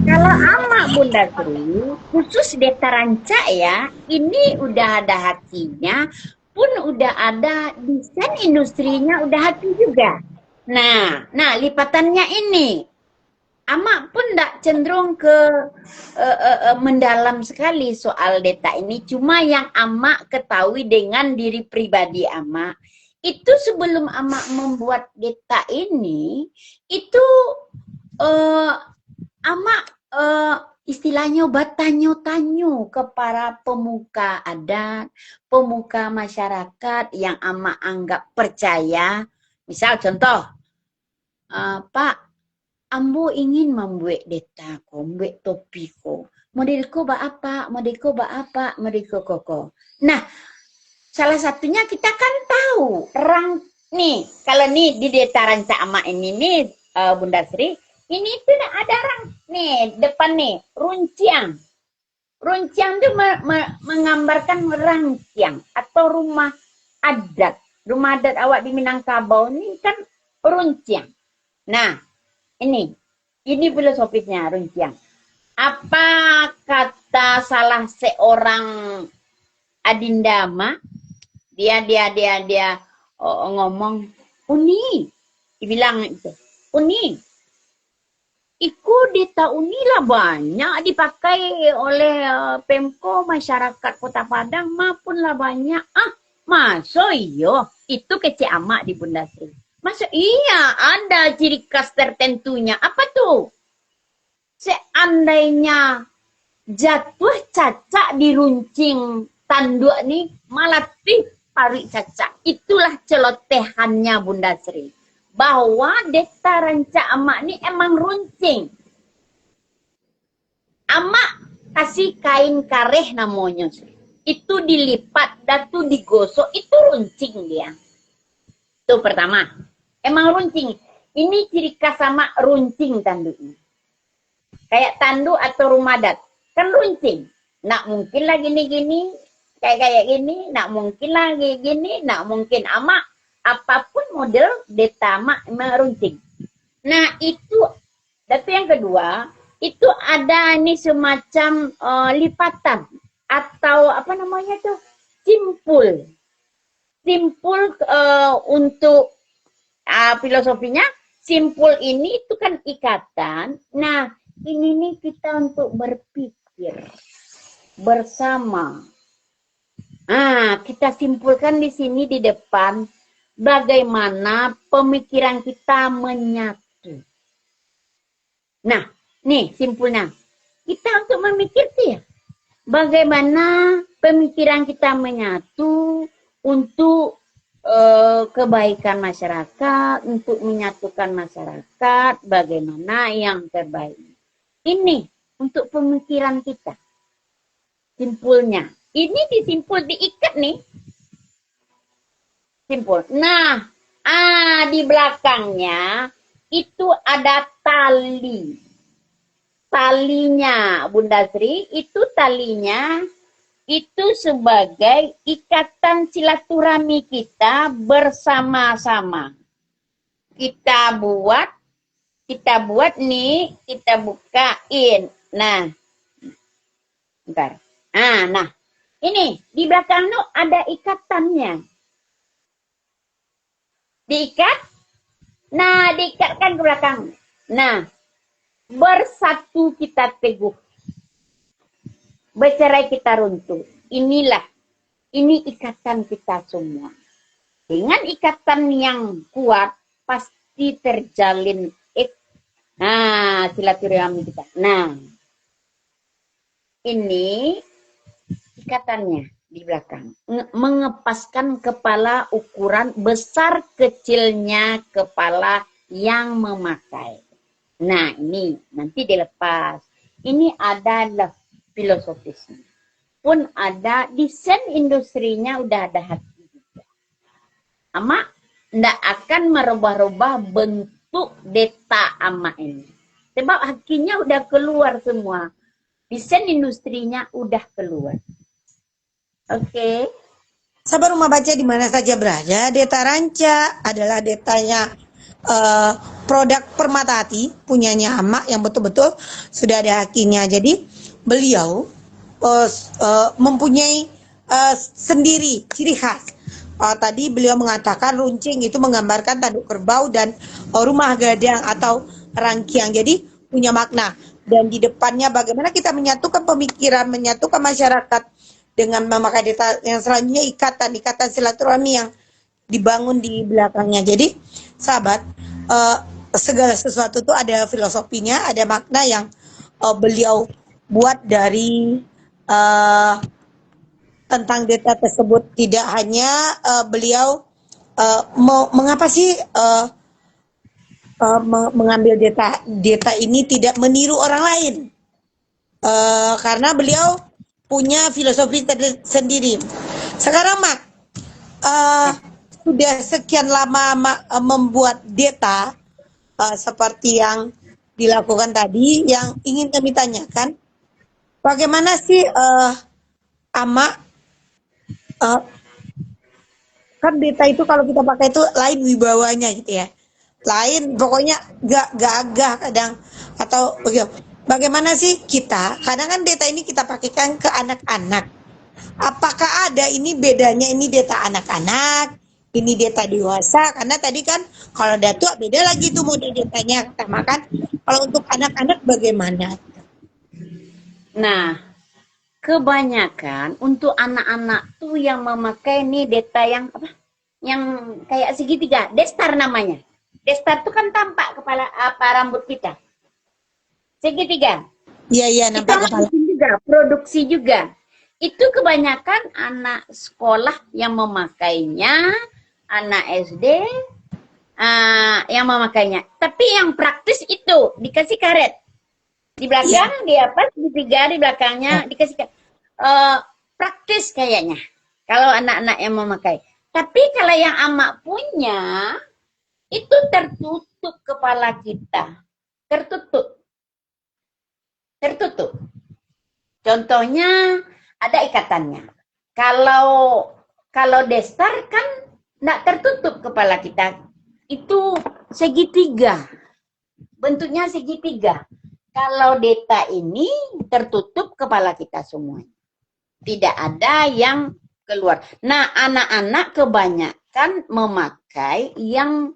kalau ama Bunda Sri, khusus Deta Ranca ya, ini udah ada hatinya, pun udah ada desain industrinya, udah hati juga. Nah, lipatannya ini, ama pun tidak cenderung ke mendalam sekali soal Deta ini. Cuma yang ama ketahui dengan diri pribadi ama, itu sebelum ama membuat Deta ini, itu ama istilahnya bertanyo-tanyo ke para pemuka adat, pemuka masyarakat yang ama anggap percaya. Misal contoh, Pak, ambo ingin membuat Deta ko, membuat topi ko. Modelku ba apa, modelku ba apa, modelku koko. Nah, salah satunya kita kan tahu orang nih, kalau nih di Deta Ranca ama ini nih, Bunda Sri, ini tuh ada orang nih depan nih runciang. Runciang itu menggambarkan ranciang atau rumah adat. Rumah adat awak di Minangkabau ini kan runciang. Nah, ini filosofisnya runciang. Apa kata salah seorang adindama? Dia ngomong, Uni, dibilang itu, Uni. Iku Deta Uni lah banyak dipakai oleh Pemko masyarakat Kota Padang maupun lah banyak. Masa iya? Itu kecil amak di Bunda Sri. Masa iya ada ciri khas tertentunya. Apa tuh? Seandainya jatuh cacak di runcing tanduk nih, malah parik cacak. Itulah celotehannya Bunda Sri. Bahwa deta ranca amak nih emang runcing. Amak kasih kain kareh namanya. Itu dilipat, datu digosok, itu runcing dia. Itu pertama. Emang runcing. Ini ciri khas sama runcing tanduknya. Kayak tanduk atau rumah adat. Kan runcing. Nak mungkin lah gini-gini. Kayak gini. Nak mungkin lagi gini. Nak mungkin amak. Apapun model deta amak emang runcing. Nah itu. Tapi yang kedua. Itu ada nih semacam lipatan. Atau apa namanya tuh? Simpul. Simpul untuk filosofinya. Simpul ini itu kan ikatan. Nah, ini nih kita untuk berpikir bersama. Kita simpulkan di sini di depan bagaimana pemikiran kita menyatu. Nah, nih simpulnya. Kita untuk memikir ya. Bagaimana pemikiran kita menyatu untuk kebaikan masyarakat, untuk menyatukan masyarakat, bagaimana yang terbaik. Ini untuk pemikiran kita. Simpulnya. Ini disimpul, diikat nih. Simpul. Nah, di belakangnya itu ada tali. Talinya, Bunda Sri, itu talinya itu sebagai ikatan silaturahmi kita bersama-sama. Kita buat nih, kita bukain. Nah, bentar. Nah, ini di belakang tuh ada ikatannya. Diikat. Nah, diikatkan ke belakang. Nah, bersatu kita teguh. Bercerai kita runtuh. Ini ikatan kita semua. Dengan ikatan yang kuat, pasti terjalin silaturahmi kita. Nah, ini ikatannya di belakang. Mengepaskan kepala ukuran besar kecilnya kepala yang memakai. Nah, ini nanti dilepas. Ini adalah filosofisnya. Pun ada desain industrinya udah ada hati juga. Ama ndak akan merubah-rubah bentuk deta ama ini. Sebab hakinya udah keluar semua. Desain industrinya udah keluar. Oke. Sahabat Rumah Baca di mana saja berada, Deta Ranca adalah detanya produk Permata Hati, punyanya Amak yang betul-betul sudah ada hakinya. Jadi beliau mempunyai sendiri ciri khas. Tadi beliau mengatakan runcing itu menggambarkan tanduk kerbau dan rumah gadang atau rangkiang. Jadi punya makna. Dan di depannya bagaimana kita menyatukan pemikiran, menyatukan masyarakat dengan memakai deta yang selanjutnya ikatan silaturahmi yang dibangun di belakangnya. Jadi sahabat, segala sesuatu itu ada filosofinya, ada makna yang beliau buat dari tentang deta tersebut. Tidak hanya beliau mengapa sih mengambil deta ini tidak meniru orang lain, karena beliau punya filosofi sendiri. Sekarang Mak, sudah sekian lama membuat deta seperti yang dilakukan tadi, yang ingin kami tanyakan, bagaimana sih Ama kan deta itu kalau kita pakai itu lain wibawanya gitu ya, lain pokoknya gak gagah kadang atau bagaimana sih kita kadang kan deta ini kita pakaikan ke anak-anak. Apakah ada ini bedanya, ini deta anak-anak, ini deta dewasa? Karena tadi kan kalau datuk beda lagi tuh model detanya, sama kan. Kalau untuk anak-anak bagaimana? Nah, kebanyakan untuk anak-anak tuh yang memakai nih data yang apa? Yang kayak segitiga, destar namanya. Destar tuh kan tampak kepala apa rambut kita. Segitiga. Iya, iya, Itu nampak anak kepala. bikin juga, produksi juga. Itu kebanyakan anak sekolah yang memakainya, anak SD yang memakainya. Tapi yang praktis itu dikasih karet. Di belakang, di atas, di tiga, di belakangnya dikasih praktis kayaknya. Kalau anak-anak yang memakai. Tapi kalau yang amak punya, itu tertutup kepala kita. Tertutup. Tertutup. Contohnya ada ikatannya. Kalau destar kan nggak tertutup kepala kita. Itu segitiga. Bentuknya segitiga. Kalau deta ini tertutup kepala kita semua. Tidak ada yang keluar. Nah, anak-anak kebanyakan memakai yang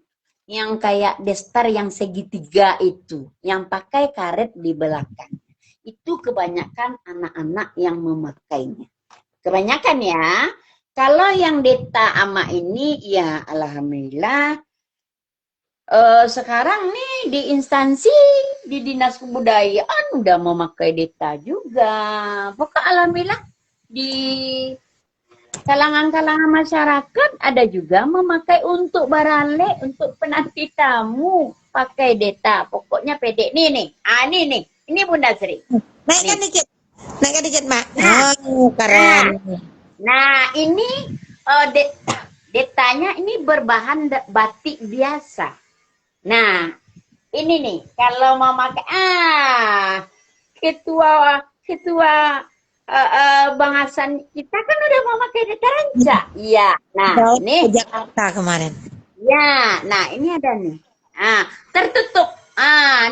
kayak destar yang segitiga itu. Yang pakai karet di belakang. Itu kebanyakan anak-anak yang memakainya. Kebanyakan ya. Kalau yang deta ama ini, ya alhamdulillah. Sekarang nih di instansi di Dinas Kebudayaan udah memakai data juga. Pokoknya alhamdulillah di kalangan-kalangan masyarakat ada juga memakai untuk barale, untuk penanti tamu pakai data. Pokoknya pede nih. Ini Bunda Sri. Naikkan dikit, Mak. Nah, Keren. Nah, ini detanya ini berbahan batik biasa. Nah, ini nih kalau mau pakai ketua Bang Hasan kita kan udah mau pakai data ranca. Iya. Nah, ini Ke Jakarta kemarin. ya. Nah, ini ada nih. Tertutup.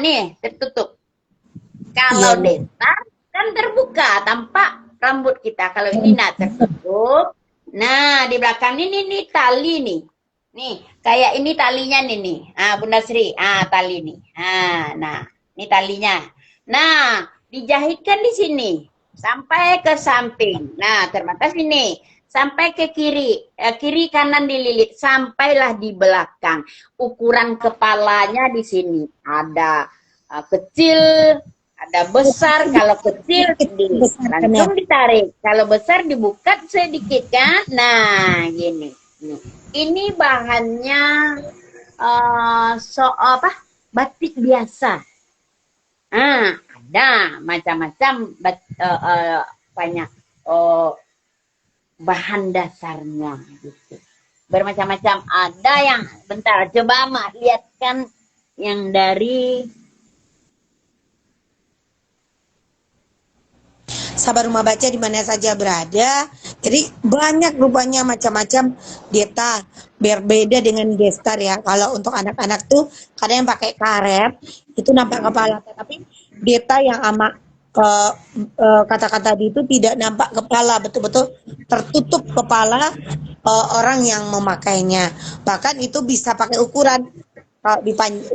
Nih, tertutup. Kalau Iya. data kan terbuka, tampak rambut kita. Kalau ini tertutup. Nah, di belakang ini nih tali nih. Nih, kayak ini talinya nih. Bunda Sri. Tali nih. Nah, ini talinya. Nah, dijahitkan di sini sampai ke samping. Nah, terbatas ini sampai ke kiri. Kiri kanan dililit sampailah di belakang. Ukuran kepalanya di sini ada kecil, ada besar. Kalau kecil langsung ditarik. Kalau besar dibuka sedikit kan. Nah, gini. Ini bahannya batik biasa. Ada macam-macam banyak bahan dasarnya gitu. Bermacam-macam. Ada yang bentar coba Mak lihatkan yang dari Sahabat Rumah Baca di mana saja berada. Jadi banyak rupanya macam-macam deta, berbeda dengan gestar ya. Kalau untuk anak-anak tuh kadang yang pakai karet itu nampak kepala, tapi deta yang ama kata-kata tadi itu tidak nampak kepala, betul-betul tertutup kepala orang yang memakainya. Bahkan itu bisa pakai ukuran, kalau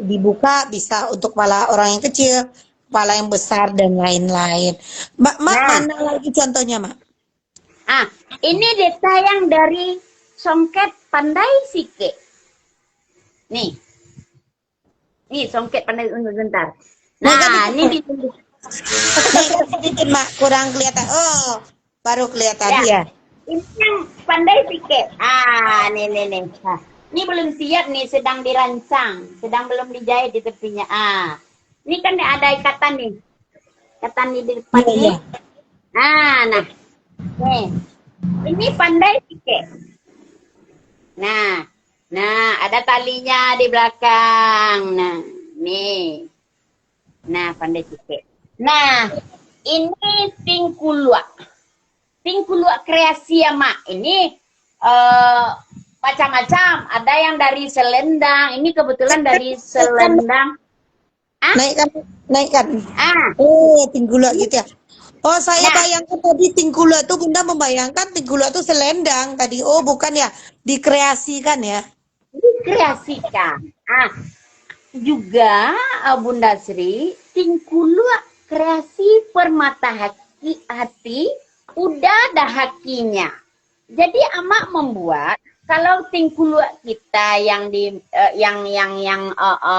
dibuka bisa untuk kepala orang yang kecil, kepala yang besar dan lain-lain. Mak, mana lagi contohnya, Mak? Ini data yang dari Songket Pandai Sike. Nih Songket Pandai sebentar. Nah, ini ditulis. Sedikit, Mak, kurang kelihatan. Oh, baru kelihatan ya. Ini yang Pandai Sike. Nih. Ini belum siap nih, sedang dirancang, sedang belum dijahit di tepinya. Ini kan ada ikatan nih. Ikatan di depan nih. Nah. Nih. Ini Pandai Sike. Nah, ada talinya di belakang. Nah, nih. Nah, Pandai Sike. Nah, ini tingkulua. Tingkulua kreasi ya, Mak. Ini macam-macam. Ada yang dari selendang. Ini kebetulan dari selendang. Naikkan. Tinggula gitu ya. Oh, saya bayangkan tadi tinggula itu Bunda membayangkan tinggula itu selendang tadi. Oh, bukan ya. Dikreasikan ya. Dikreasikan. Juga Bunda Sri, tingkulua kreasi permata hati udah ada hakinya. Jadi amak membuat kalau tingkuluak kita yang di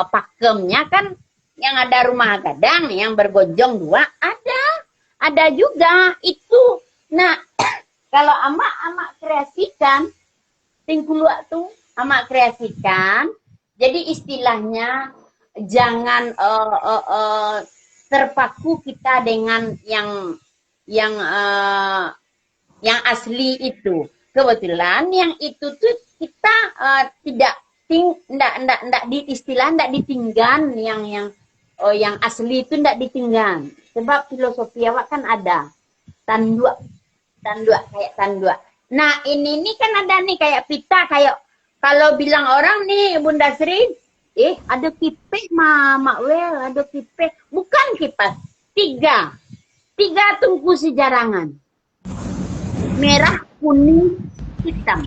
pakemnya kan yang ada rumah gadang yang bergonjong dua ada juga itu. Nah kalau amak kreasikan tingkuluak tuh amak kreasikan. Jadi istilahnya jangan terpaku kita dengan yang asli itu. Kebetulan yang itu tuh kita tidak ditinggal yang asli itu tidak ditinggal. Sebab filosofi awak kan ada tanduk kayak tanduk. Nah ini kan ada nih kayak pita kayak kalau bilang orang nih Bunda Sri, ada kipe Mak Wel, ada kipe. Bukan kipas, tiga tungku sejarangan. Merah, kuning, hitam.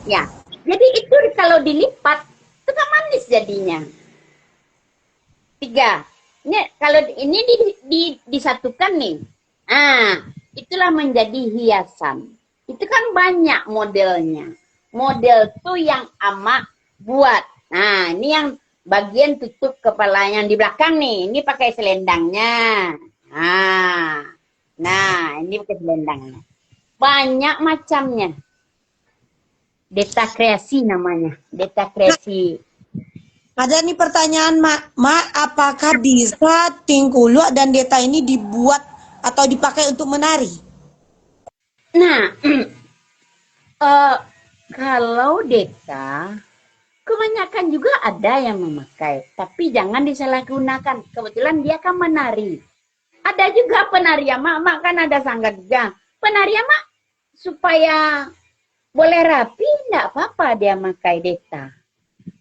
Ya, jadi itu kalau dilipat, itu kan manis jadinya. 3. Ini kalau ini disatukan nih. Itulah menjadi hiasan. Itu kan banyak modelnya. Model tuh yang amak buat. Nah, ini yang bagian tutup kepala yang di belakang nih. Ini pakai selendangnya. Nah, ini pakai selendangnya. Banyak macamnya. Deta kreasi namanya. Deta kreasi. Ada nih pertanyaan, Mak, apakah bisa tingkuluak dan deta ini dibuat atau dipakai untuk menari? Nah, kalau deta, kebanyakan juga ada yang memakai. Tapi jangan disalahgunakan. Kebetulan dia kan menari. Ada juga penari mak kan ada sanggar juga. Penari mak supaya boleh rapi, enggak apa-apa dia pakai deta.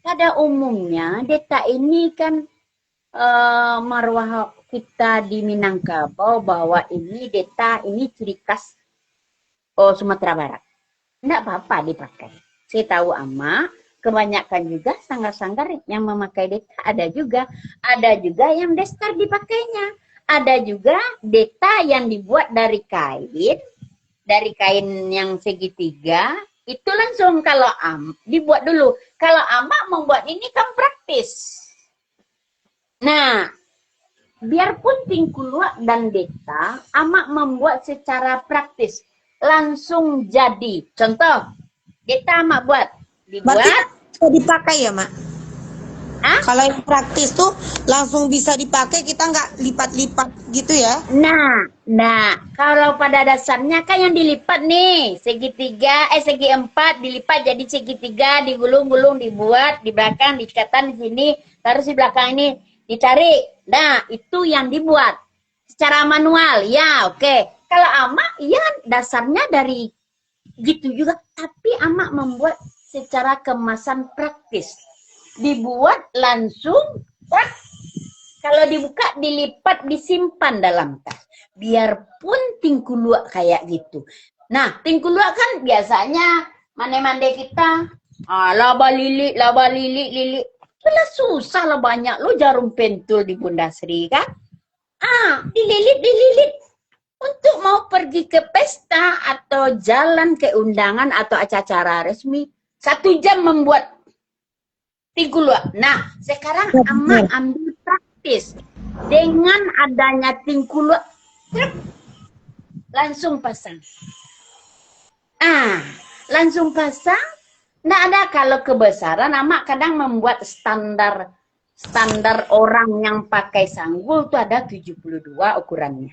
Pada umumnya deta ini kan marwah kita di Minangkabau bahwa ini deta ini ciri khas Sumatera Barat. Enggak apa-apa dipakai. Saya tahu kebanyakan juga sanggar-sanggar yang memakai deta ada juga yang destar dipakainya. Ada juga deta yang dibuat dari kain yang segitiga, itu langsung kalau dibuat dulu. Kalau membuat ini kan praktis. Nah, biarpun tingkuluak dan deta, membuat secara praktis. Langsung jadi. Contoh, deta buat. Dibuat. Berarti dipakai ya, Mak? Kalau yang praktis tuh langsung bisa dipakai, kita nggak lipat-lipat gitu ya? Nah, kalau pada dasarnya kan yang dilipat nih, segi 4 dilipat jadi segitiga, digulung-gulung, dibuat di belakang, diikatan di sini, terus di belakang ini ditarik. Nah, itu yang dibuat secara manual. Ya, oke. Kalau ya dasarnya dari gitu juga, tapi membuat secara kemasan praktis. Dibuat langsung, kalau dibuka, dilipat, disimpan dalam tas. Biarpun tingkuluak kayak gitu. Nah, tingkuluak kan biasanya mande-mande kita, laba lili. Belah susah lah banyak lo jarum pentul di Bunda Sri kan. Dililit. Untuk mau pergi ke pesta atau jalan ke undangan atau acara resmi, 1 jam membuat tingkuluak. Nah, sekarang ambil praktis. Dengan adanya tingkuluak, langsung pasang. Langsung pasang. Nggak ada kalau kebesaran, kadang membuat standar orang yang pakai sanggul itu ada 72 ukurannya.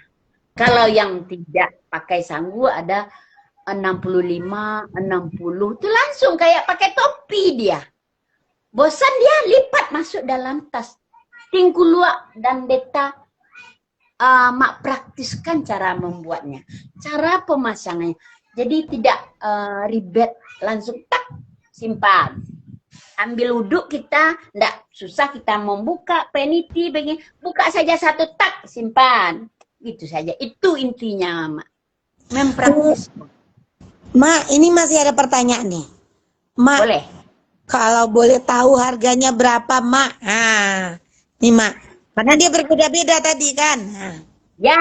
Kalau yang tidak pakai sanggul ada 65, 60. Itu langsung kayak pakai topi dia. Bosan dia lipat masuk dalam tas. Tingkuluak dan deta praktiskan cara membuatnya. Cara pemasangannya. Jadi tidak ribet, langsung simpan. Ambil wudhu kita, enggak susah kita membuka peniti begini. Buka saja 1 simpan. Gitu saja. Itu intinya, Mak. Mempraktiskan. Mak, ini masih ada pertanyaan nih. Mak. Boleh. Kalau boleh tahu harganya berapa, Mak? Nih, Mak. Karena dia berbeda-beda tadi kan. Ya.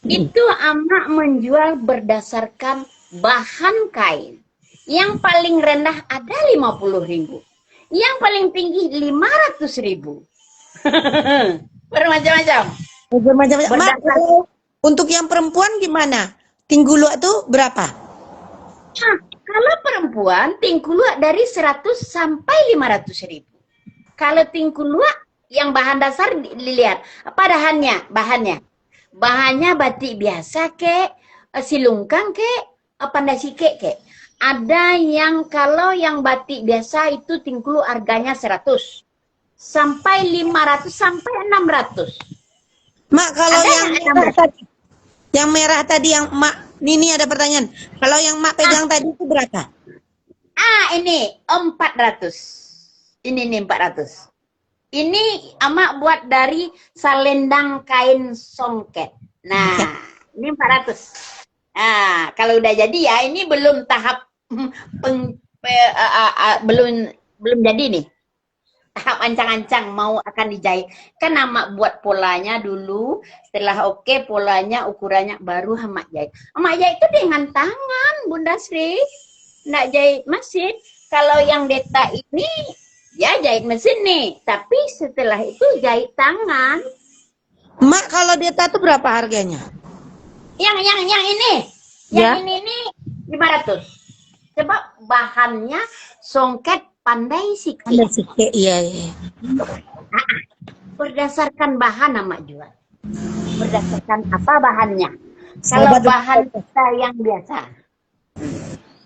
Itu Ama menjual berdasarkan bahan kain. Yang paling rendah ada 50.000. Yang paling tinggi 500.000. Bermacam-macam. Macam-macam. Mak, Berdasarkan. untuk yang perempuan gimana? Tinggulu itu berapa? Nah, kalau perempuan tingkulua dari 100 sampai 500.000. Kalau tingkulua yang bahan dasar dilihat apa bahannya batik biasa ke silungkang ke pandai sike ke. Ada yang kalau yang batik biasa itu tingkulu harganya 100 sampai 500 sampai 600. Mak, kalau Ada yang merah tadi, yang merah tadi yang Mak, ini ada pertanyaan. Kalau yang Mak pegang tadi itu berapa? Ini 400. Ini nih 400. Ini Ama buat dari selendang kain songket. Nah, ini 400. Nah, kalau udah jadi ya, ini belum tahap belum jadi nih. Tahap ancang-ancang mau akan dijahit. Kan Ama buat polanya dulu, setelah oke polanya, ukurannya baru Ama jahit. Ama jahit itu dengan tangan, Bunda Sri. Nggak jahit mesin. Kalau yang Deta ini ya jahit mesin nih, tapi setelah itu jahit tangan. Mak, kalau Deta itu berapa harganya? Yang ini. Yang ini nih 500. Coba bahannya songket pandai sike. Pandai sike, iya. Berdasarkan bahan Ama jual. Berdasarkan apa bahannya? Kalau bahan kita yang biasa.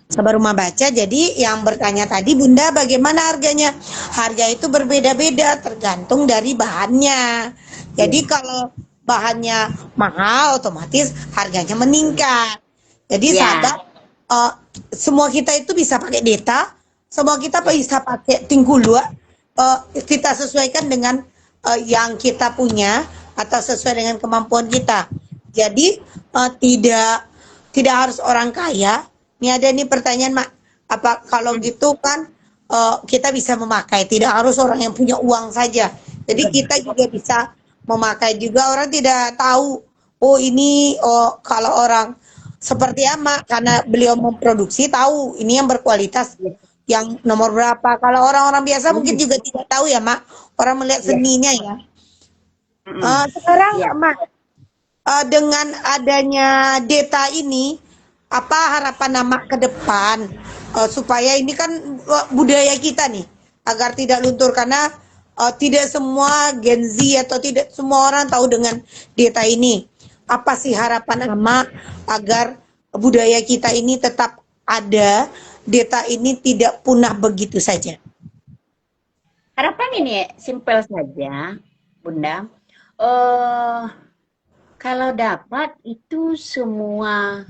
Sahabat Rumah Baca, jadi yang bertanya tadi, Bunda, bagaimana harganya? Harga itu berbeda-beda tergantung dari bahannya. Jadi kalau bahannya mahal, otomatis harganya meningkat. Jadi sahabat, semua kita itu bisa pakai Deta, semua kita bisa pakai Tinggulua. Kita sesuaikan dengan yang kita punya atau sesuai dengan kemampuan kita. Jadi tidak harus orang kaya. Ini ada nih pertanyaan, Mak. Apa kalau gitu kan kita bisa memakai, tidak harus orang yang punya uang saja. Jadi kita juga bisa memakai juga, orang tidak tahu. Oh ini, kalau orang seperti Ama, karena beliau memproduksi tahu ini yang berkualitas, yang nomor berapa. Kalau orang-orang biasa mungkin juga tidak tahu ya, Mak. Orang melihat seninya ya. Sekarang Mak, dengan adanya Deta ini, apa harapan Ama ke depan supaya ini kan budaya kita nih agar tidak luntur, karena tidak semua Gen Z atau tidak semua orang tahu dengan Deta ini. Apa sih harapan Ama agar budaya kita ini tetap ada, Deta ini tidak punah begitu saja? Harapan ini simpel saja, Bunda. Kalau dapat itu semua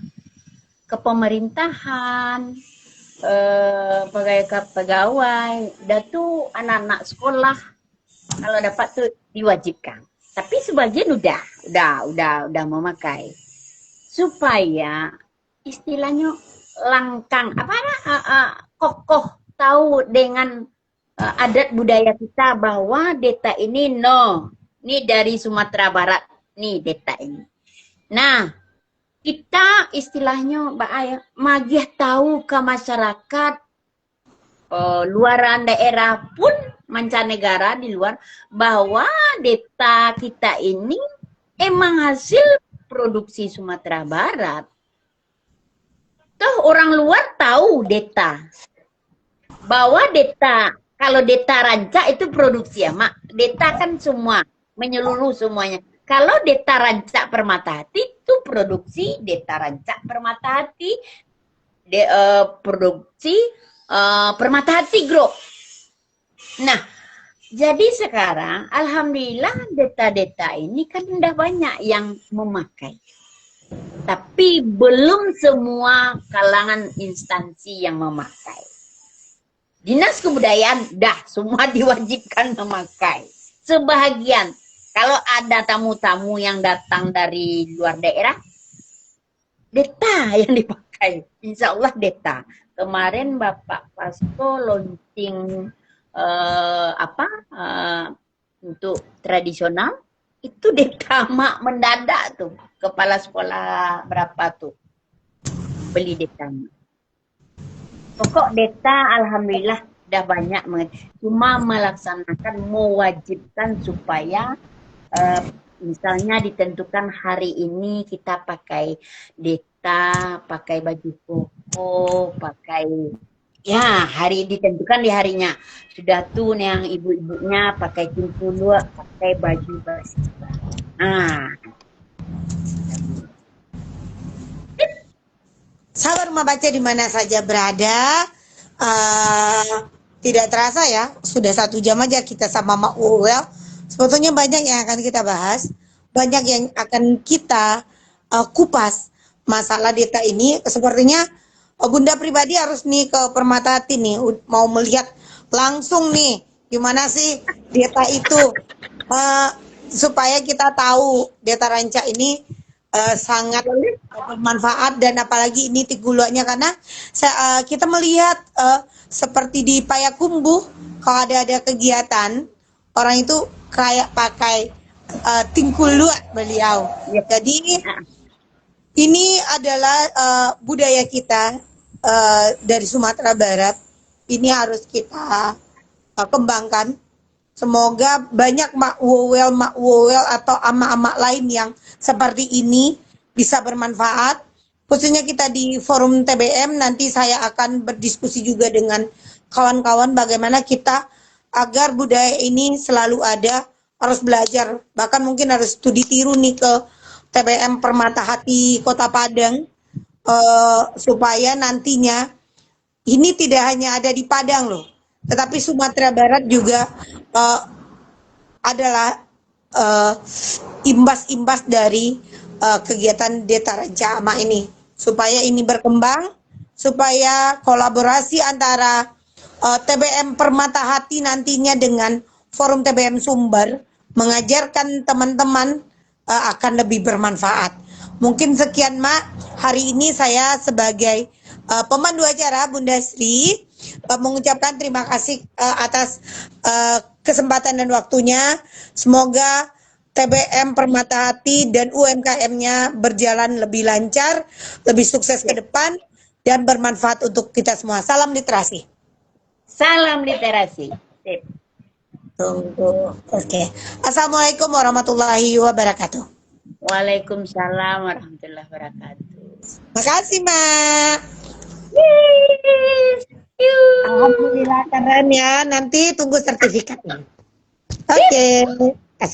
kepemerintahan, pegawai, dan tuh anak-anak sekolah kalau dapat tuh diwajibkan. Tapi sebagian udah memakai supaya istilahnya langkang kokoh tahu dengan adat budaya kita bahwa Deta ini ini dari Sumatera Barat nih Deta ini. Nah, kita istilahnya magih tahu ke masyarakat luaran daerah pun mancanegara di luar bahwa Deta kita ini emang hasil produksi Sumatera Barat. Toh orang luar tahu Deta. Bahwa Deta, kalau Deta Ranca itu produksi ya, Mak. Deta kan semua, menyeluruh semuanya. Kalau Deta Ranca Permatahati itu produksi Deta Ranca Permatahati, produksi Permatahati Group. Nah, jadi sekarang alhamdulillah Deta-Deta ini kan udah banyak yang memakai. Tapi belum semua kalangan instansi yang memakai. Dinas Kebudayaan dah semua diwajibkan memakai. Sebahagian. Kalau ada tamu-tamu yang datang dari luar daerah, Deta yang dipakai. Insya Allah Deta. Kemarin Bapak Pasko launching untuk tradisional, Itu detamak mendadak tuh. Kepala sekolah berapa tuh beli detamak. Pokok data alhamdulillah udah banyak. Cuma melaksanakan, mewajibkan supaya misalnya ditentukan hari ini kita pakai data, pakai baju koko, pakai ya hari ditentukan di harinya. Sudah tuh yang ibu-ibunya pakai kumpul, pakai baju bersih. Nah, Sahabat Rumah Baca di mana saja berada, tidak terasa ya, sudah 1 jam aja kita sama Mak Uwel. Sebetulnya banyak yang akan kita bahas, banyak yang akan kita kupas masalah data ini. Sepertinya Bunda pribadi harus nih ke Permatahati nih, mau melihat langsung nih gimana sih data itu, supaya kita tahu data ranca ini sangat bermanfaat, dan apalagi ini Tiguluanya karena kita melihat seperti di Payakumbuh kalau ada kegiatan orang itu kayak pakai tingkulu beliau. Jadi ini adalah budaya kita dari Sumatera Barat. Ini harus kita kembangkan. Semoga banyak mak wowel atau ama-ama lain yang seperti ini bisa bermanfaat. Khususnya kita di forum TBM, nanti saya akan berdiskusi juga dengan kawan-kawan bagaimana kita agar budaya ini selalu ada, harus belajar. Bahkan mungkin harus studi tiru nih ke TBM Permatahati Kota Padang, supaya nantinya ini tidak hanya ada di Padang loh, tetapi Sumatera Barat juga adalah imbas-imbas dari kegiatan Deta Ranca Ama ini, supaya ini berkembang, supaya kolaborasi antara TBM Permatahati nantinya dengan Forum TBM Sumber mengajarkan teman-teman akan lebih bermanfaat. Mungkin sekian Mak, hari ini saya sebagai pemandu acara Bunda Sri mengucapkan terima kasih atas kesempatan dan waktunya. Semoga TBM Permatahati dan UMKM-nya berjalan lebih lancar, lebih sukses ke depan, dan bermanfaat untuk kita semua. Salam literasi. salam literasi. Sip. Tunggu. Oke. Assalamualaikum warahmatullahi wabarakatuh. Waalaikumsalam warahmatullahi wabarakatuh. Makasih, Mak. Yes. Alhamdulillah keren ya. Nanti tunggu sertifikatnya. Oke.